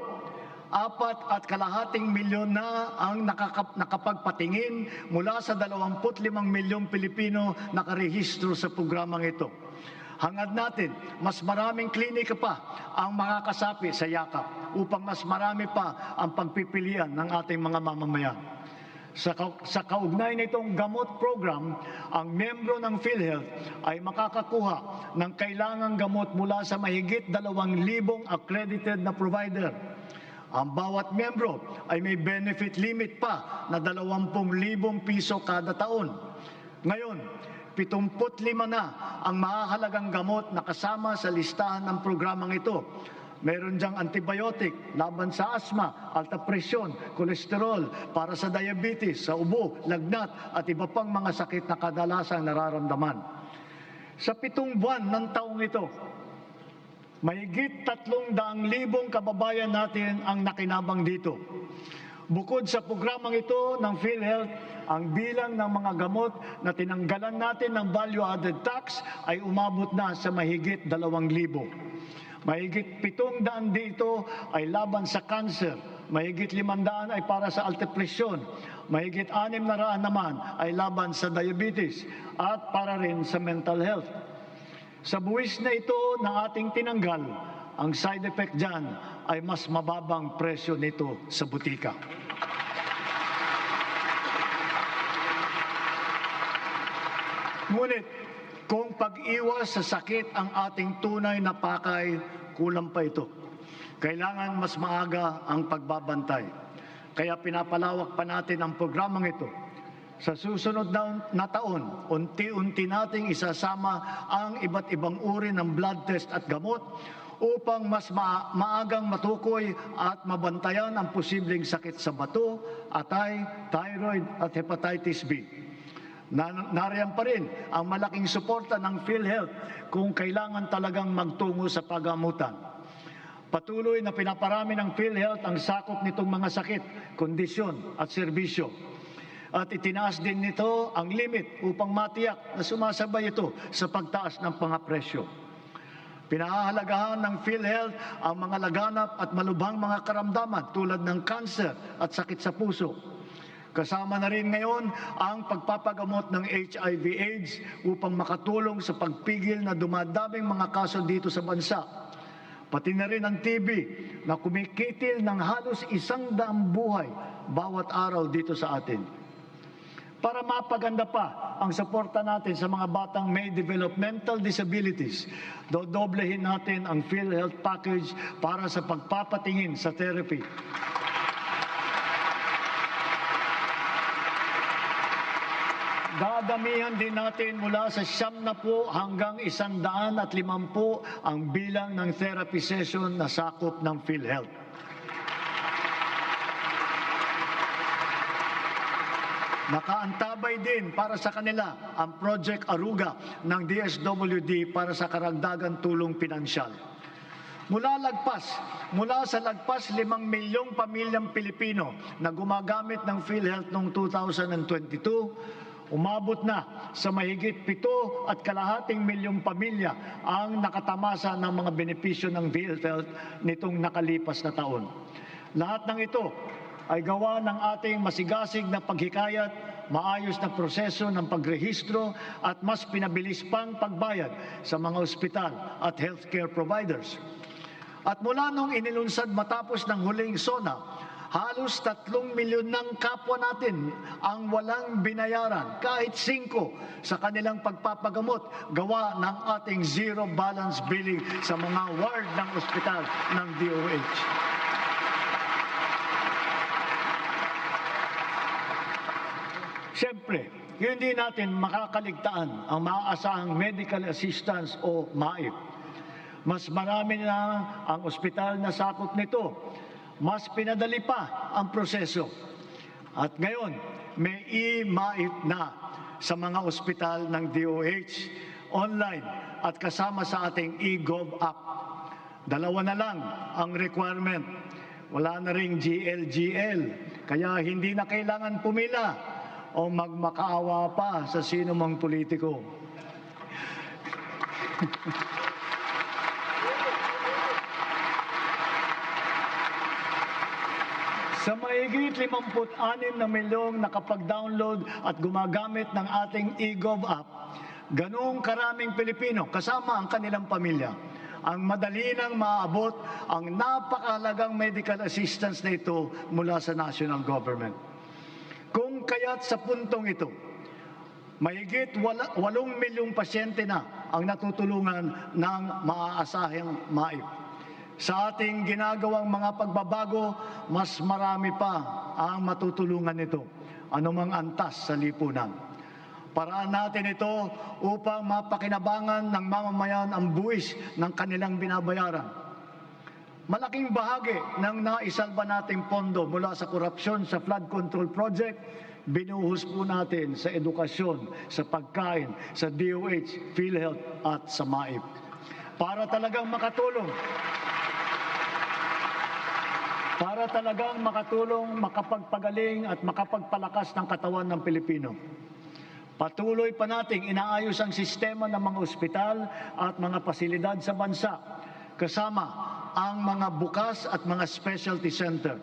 4.5 milyon na ang nakapagpatingin mula sa 25 milyong Pilipino nakarehistro sa programang ito. Hangad natin, mas maraming klinika pa ang makakasapi sa YAKAP upang mas marami pa ang pagpipilian ng ating mga mamamayan. Sa kaugnay nitong gamot program, ang membro ng PhilHealth ay makakakuha ng kailangang gamot mula sa mahigit 2,000 accredited na provider. Ang bawat membro ay may benefit limit pa na 20,000 piso kada taon. Ngayon, 75 na ang mahahalagang gamot na kasama sa listahan ng programang ito. Meron diyang antibiotic laban sa asma, alta presyon, kolesterol, para sa diabetes, sa ubo, lagnat at iba pang mga sakit na kadalasang nararamdaman. Sa 7 buwan ng taong ito, mahigit 300,000 kababayan natin ang nakinabang dito. Bukod sa programang ito ng PhilHealth, ang bilang ng mga gamot na tinanggalan natin ng value-added tax ay umabot na sa mahigit 2,000. Mahigit 700 dito ay laban sa cancer, mahigit 500 ay para sa alta presyon, mahigit 600 naman ay laban sa diabetes at para rin sa mental health. Sa buwis na ito na ating tinanggal, ang side effect dyan ay mas mababang presyo nito sa butika. Ngunit, kung pag-iwas sa sakit ang ating tunay na pakay, kulang pa ito. Kailangan mas maaga ang pagbabantay. Kaya pinapalawak pa natin ang programang ito. Sa susunod na taon, unti-unti nating isasama ang iba't ibang uri ng blood test at gamot upang mas maagang matukoy at mabantayan ang posibleng sakit sa bato, atay, thyroid at hepatitis B. Nariyan pa rin ang malaking suporta ng PhilHealth kung kailangan talagang magtungo sa pagamutan. Patuloy na pinaparami ng PhilHealth ang sakop nitong mga sakit, kondisyon at serbisyo. At itinaas din nito ang limit upang matiyak na sumasabay ito sa pagtaas ng mga presyo. Pinahahalagahan ng PhilHealth ang mga laganap at malubhang mga karamdaman tulad ng cancer at sakit sa puso. Kasama na rin ngayon ang pagpapagamot ng HIV/AIDS upang makatulong sa pagpigil na dumadaming mga kaso dito sa bansa. Pati na rin ang TB na kumikitil ng halos 100 buhay bawat araw dito sa atin. Para mapaganda pa ang suporta natin sa mga batang may developmental disabilities, dodoblehin natin ang PhilHealth package para sa pagpapatingin sa therapy. Dadamihan din natin mula sa 70 hanggang 150 ang bilang ng therapy session na sakop ng PhilHealth. Nakaantabay din para sa kanila ang Project Aruga ng DSWD para sa karagdagang tulong pinansyal. Mula sa lagpas 5 milyong pamilyang Pilipino na gumagamit ng PhilHealth noong 2022, umabot na sa mahigit 7.5 milyong pamilya ang nakatamasa ng mga benepisyo ng PhilHealth nitong nakalipas na taon. Lahat ng ito ay gawa ng ating masigasig na paghikayat, maayos na proseso ng pagrehistro at mas pinabilis pang pagbayad sa mga ospital at healthcare providers. At mula nung inilunsad matapos ng huling SONA, halos 3 milyon ng kapwa natin ang walang binayaran, kahit 5 sa kanilang pagpapagamot, gawa ng ating zero balance billing sa mga ward ng ospital ng DOH. Siyempre, hindi natin makakaligtaan ang maaasahang medical assistance o MAIP. Mas marami na ang ospital na sakop nito. Mas pinadali pa ang proseso. At ngayon, may e-MAIP na sa mga ospital ng DOH, online at kasama sa ating e-Gov app. 2 na lang ang requirement. Wala na ring GL, kaya hindi na kailangan pumila o magmakaawa pa sa sino mang politiko. Sa mahigit 56 na milyong nakapag-download at gumagamit ng ating e-Gov app, ganoong karaming Pilipino kasama ang kanilang pamilya ang madali nang maabot ang napakahalagang medical assistance na ito mula sa national government. Kung kaya't sa puntong ito, mahigit 8 milyong pasyente na ang natutulungan ng maaasahang MAIP. Sa ating ginagawang mga pagbabago, mas marami pa ang matutulungan nito, anumang antas sa lipunan. Paraan natin ito upang mapakinabangan ng mamamayan ang buwis ng kanilang binabayaran. Malaking bahagi ng naisalba nating pondo mula sa korupsyon sa flood control project, binuhos po natin sa edukasyon, sa pagkain, sa DOH, PhilHealth at sa MAIP. Para talagang makatulong, makapagpagaling at makapagpalakas ng katawan ng Pilipino. Patuloy pa nating inaayos ang sistema ng mga ospital at mga pasilidad sa bansa, kasama ang mga bukas at mga specialty center.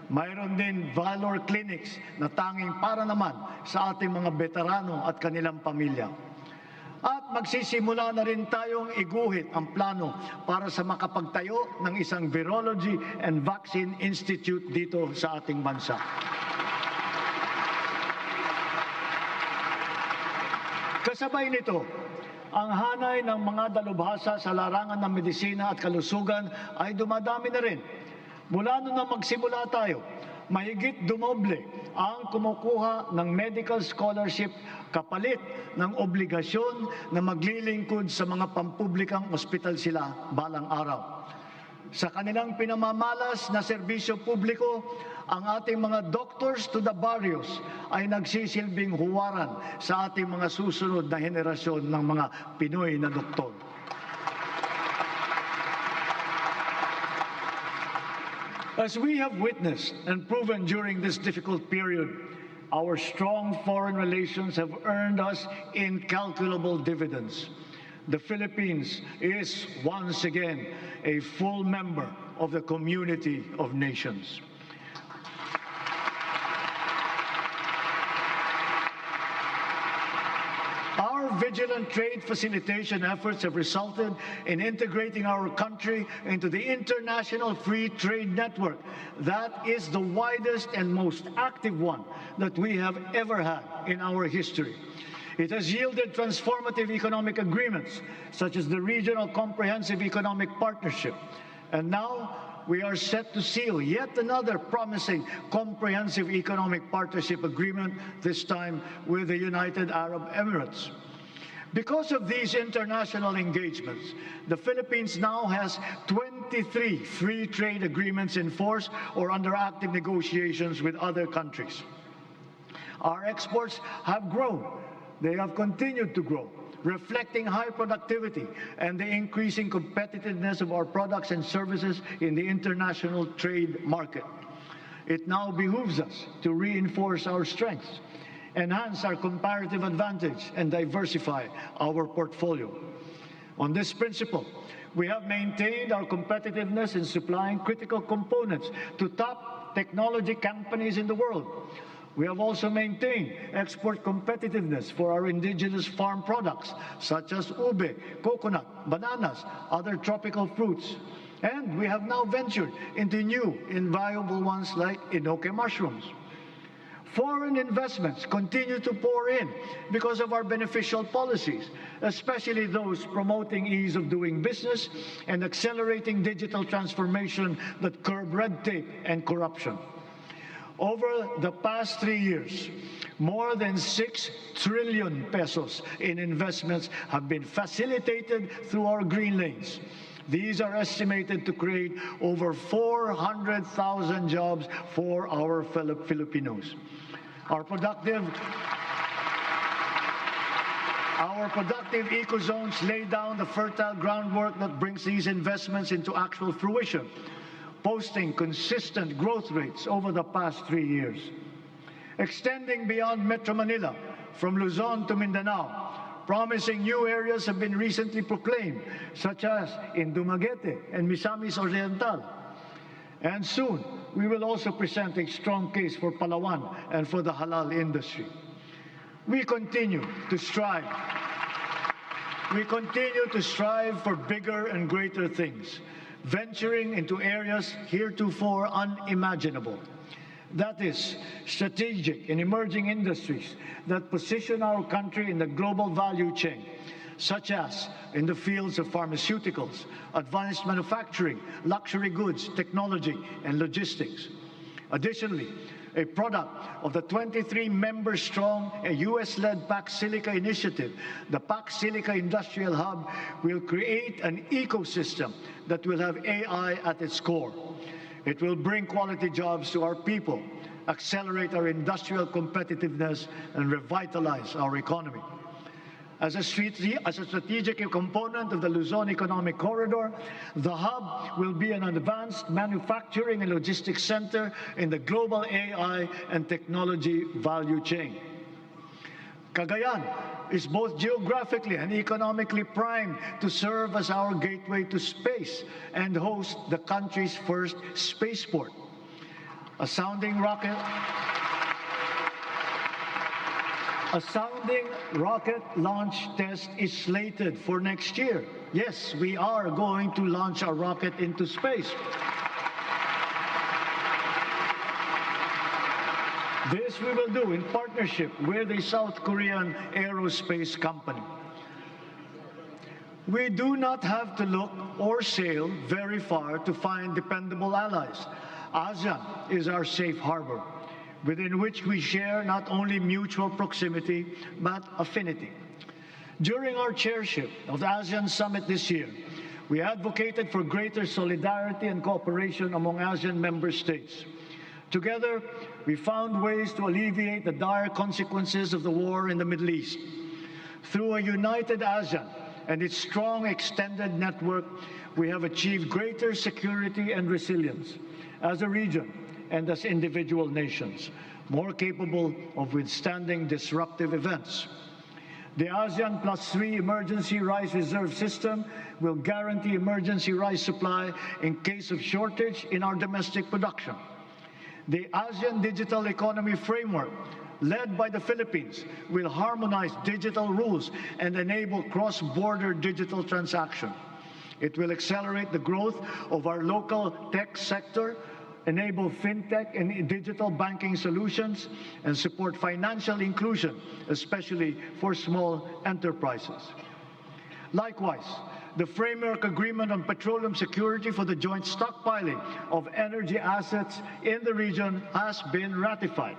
Mayroon din Valor Clinics na tanging para naman sa ating mga veterano at kanilang pamilya. At magsisimula na rin tayong iguhit ang plano para sa makapagtayo ng isang Virology and Vaccine Institute dito sa ating bansa. Kasabay nito, ang hanay ng mga dalubhasa sa larangan ng medisina at kalusugan ay dumadami na rin. Mula nung magsimula tayo, mahigit dumoble ang kumukuha ng medical scholarship kapalit ng obligasyon na maglilingkod sa mga pampublikang ospital sila balang araw. Sa kanilang pinamamalas na serbisyo publiko, ang ating mga doctors to the barrios ay nagsisilbing huwaran sa ating mga susunod na henerasyon ng mga Pinoy na doktor. As we have witnessed and proven during this difficult period, our strong foreign relations have earned us incalculable dividends. The Philippines is once again a full member of the community of nations. Our vigilant trade facilitation efforts have resulted in integrating our country into the international free trade network. That is the widest and most active one that we have ever had in our history. It has yielded transformative economic agreements, such as the Regional Comprehensive Economic Partnership. And now, we are set to seal yet another promising comprehensive economic partnership agreement, this time with the United Arab Emirates. Because of these international engagements, the Philippines now has 23 free trade agreements in force or under active negotiations with other countries. Our exports have grown. They have continued to grow, reflecting high productivity and the increasing competitiveness of our products and services in the international trade market. It now behooves us to reinforce our strengths, enhance our comparative advantage, and diversify our portfolio. On this principle, we have maintained our competitiveness in supplying critical components to top technology companies in the world. We have also maintained export competitiveness for our indigenous farm products, such as ube, coconut, bananas, other tropical fruits. And we have now ventured into new, invaluable ones like Inoke mushrooms. Foreign investments continue to pour in because of our beneficial policies, especially those promoting ease of doing business and accelerating digital transformation that curb red tape and corruption. Over the past 3 years, more than 6 trillion pesos in investments have been facilitated through our green lanes. These are estimated to create over 400,000 jobs for our fellow Filipinos. Our productive eco-zones lay down the fertile groundwork that brings these investments into actual fruition, posting consistent growth rates over the past 3 years. Extending beyond Metro Manila, from Luzon to Mindanao, promising new areas have been recently proclaimed, such as in Dumaguete and Misamis Oriental. And soon, we will also present a strong case for Palawan and for the halal industry. We continue to strive for bigger and greater things, venturing into areas heretofore unimaginable. That is, strategic and emerging industries that position our country in the global value chain, such as in the fields of pharmaceuticals, advanced manufacturing, luxury goods, technology, and logistics. Additionally, a product of the 23-member-strong U.S.-led Pac Silica initiative, the Pac Silica Industrial Hub will create an ecosystem that will have AI at its core. It will bring quality jobs to our people, accelerate our industrial competitiveness, and revitalize our economy. As a strategic component of the Luzon Economic Corridor, the hub will be an advanced manufacturing and logistics center in the global AI and technology value chain. Cagayan is both geographically and economically primed to serve as our gateway to space and host the country's first spaceport. A sounding rocket launch test is slated for next year. Yes, we are going to launch a rocket into space. This we will do in partnership with a South Korean aerospace company. We do not have to look or sail very far to find dependable allies. ASEAN is our safe harbor, within which we share not only mutual proximity, but affinity. During our chairship of the ASEAN Summit this year, we advocated for greater solidarity and cooperation among ASEAN member states. Together, we found ways to alleviate the dire consequences of the war in the Middle East. Through a united ASEAN and its strong extended network, we have achieved greater security and resilience as a region and as individual nations, more capable of withstanding disruptive events. The ASEAN +3 Emergency Rice Reserve System will guarantee emergency rice supply in case of shortage in our domestic production. The ASEAN Digital Economy Framework, led by the Philippines, will harmonize digital rules and enable cross-border digital transaction. It will accelerate the growth of our local tech sector, enable fintech and digital banking solutions, and support financial inclusion, especially for small enterprises. Likewise, the Framework Agreement on Petroleum Security for the joint stockpiling of energy assets in the region has been ratified.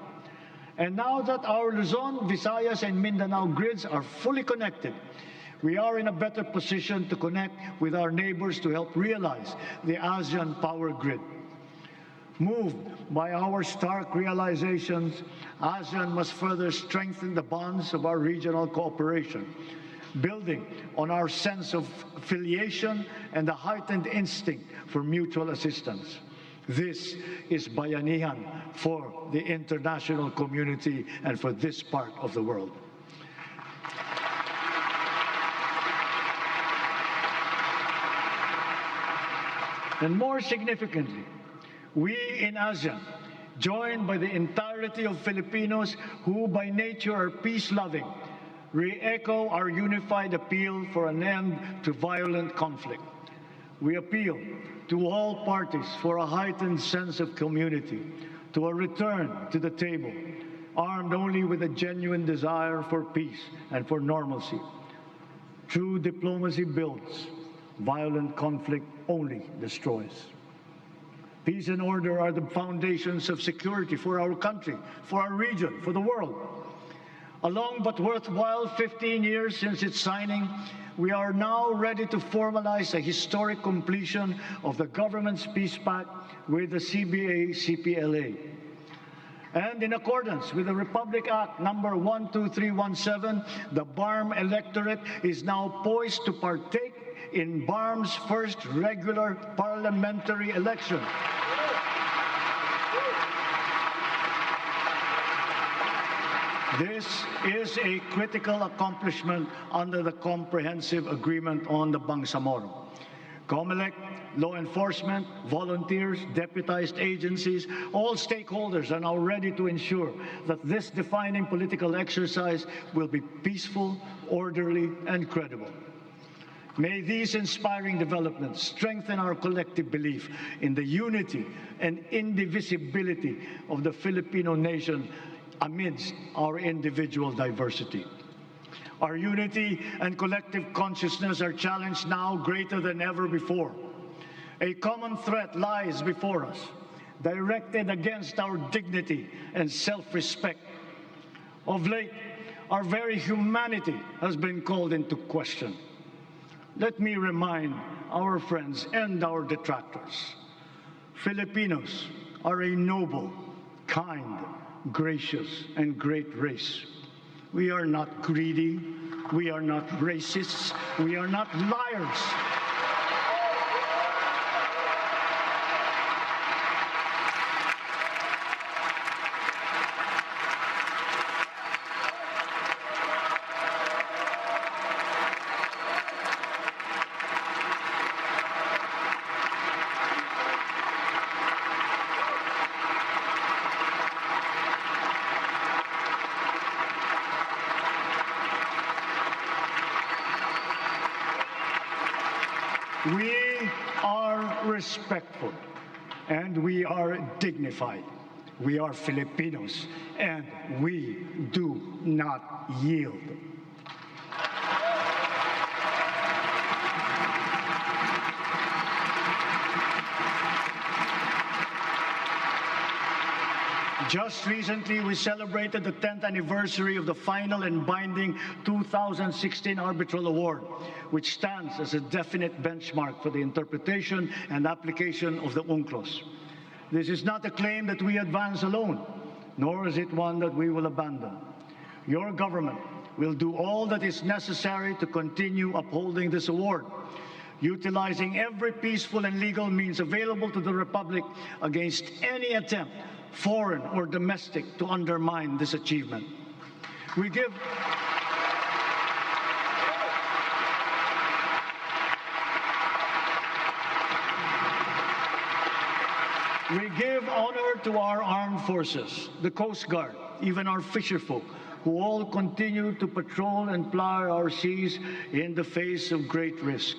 And now that our Luzon, Visayas, and Mindanao grids are fully connected, we are in a better position to connect with our neighbors to help realize the ASEAN Power Grid. Moved by our stark realizations, ASEAN must further strengthen the bonds of our regional cooperation, building on our sense of affiliation and the heightened instinct for mutual assistance. This is bayanihan for the international community and for this part of the world. And more significantly, we in ASEAN, joined by the entirety of Filipinos who by nature are peace-loving, re-echo our unified appeal for an end to violent conflict. We appeal to all parties for a heightened sense of community, to a return to the table, armed only with a genuine desire for peace and for normalcy. True diplomacy builds, violent conflict only destroys. Peace and order are the foundations of security for our country, for our region, for the world. A long but worthwhile 15 years since its signing, we are now ready to formalize a historic completion of the government's peace pact with the CBA-CPLA. And in accordance with the Republic Act number 12317, the BARM electorate is now poised to partake in BARM's first regular parliamentary election. This is a critical accomplishment under the Comprehensive Agreement on the Bangsamoro. COMELEC, law enforcement, volunteers, deputized agencies, all stakeholders are now ready to ensure that this defining political exercise will be peaceful, orderly, and credible. May these inspiring developments strengthen our collective belief in the unity and indivisibility of the Filipino nation amidst our individual diversity. Our unity and collective consciousness are challenged now greater than ever before. A common threat lies before us, directed against our dignity and self-respect. Of late, our very humanity has been called into question. Let me remind our friends and our detractors, Filipinos are a noble, kind, gracious, and great race. We are not greedy, we are not racists, we are not liars. We are respectful and we are dignified. We are Filipinos and we do not yield. Just recently, we celebrated the 10th anniversary of the final and binding 2016 Arbitral Award, which stands as a definite benchmark for the interpretation and application of the UNCLOS. This is not a claim that we advance alone, nor is it one that we will abandon. Your government will do all that is necessary to continue upholding this award, utilizing every peaceful and legal means available to the Republic against any attempt, foreign or domestic, to undermine this achievement. We give honor to our armed forces, the Coast Guard, even our fisherfolk, who all continue to patrol and ply our seas in the face of great risk.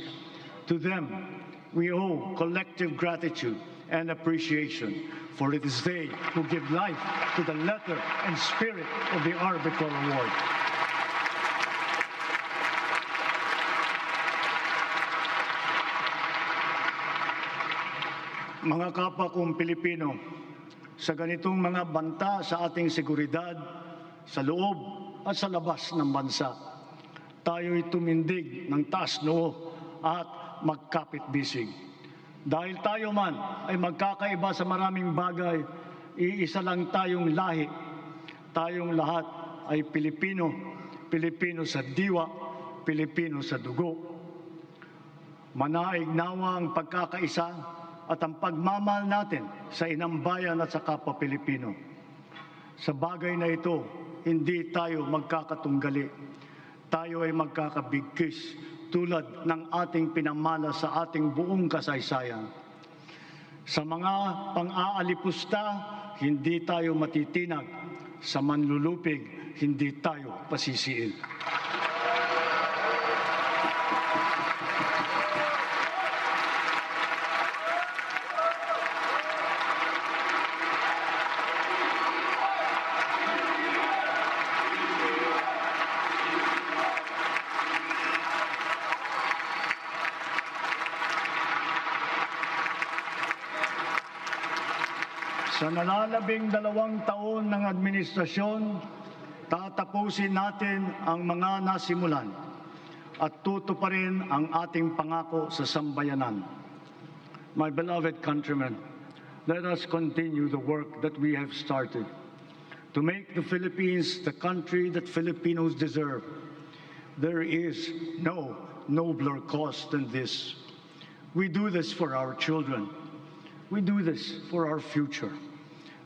To them, we owe collective gratitude and appreciation, for it is they who give life to the letter and spirit of the Arbitral Award. Mga kapwa kong Pilipino, sa ganitong mga banta sa ating seguridad, sa loob at sa labas ng bansa, tayo'y tumindig ng taas noo at magkapit-bisig. Dahil tayo man ay magkakaiba sa maraming bagay, iisa lang tayong lahi. Tayong lahat ay Pilipino, Pilipino sa diwa, Pilipino sa dugo. Manaig nawa ang pagkakaisa at ang pagmamahal natin sa inang bayan at sa kapwa Pilipino. Sa bagay na ito, hindi tayo magkakatunggali. Tayo ay magkakabigkis tulad ng ating pinamana sa ating buong kasaysayan. Sa mga pang-aalipusta, hindi tayo matitinag. Sa manlulupig, hindi tayo pasisiil. Sa nalalabing 2 taon ng administrasyon, tatapusin natin ang mga nasimulan at tutuparin ang ating pangako sa sambayanan. My beloved countrymen, let us continue the work that we have started to make the Philippines the country that Filipinos deserve. There is no nobler cause than this. We do this for our children. We do this for our future.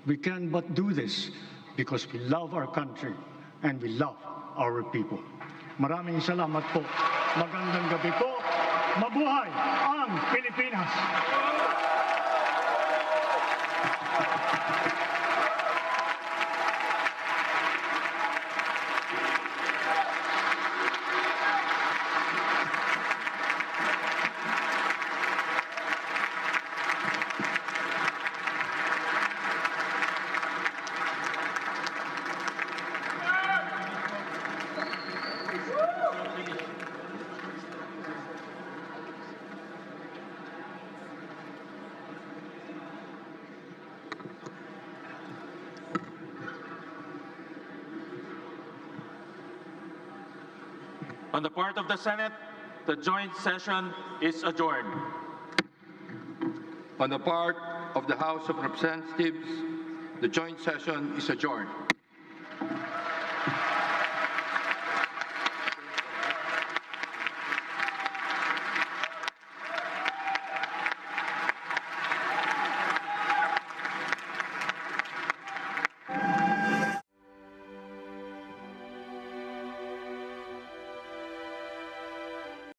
We can but do this because we love our country and we love our people. Maraming salamat po. Magandang gabi po. Mabuhay ang Pilipinas! On the part of the Senate, the joint session is adjourned. On the part of the House of Representatives, the joint session is adjourned.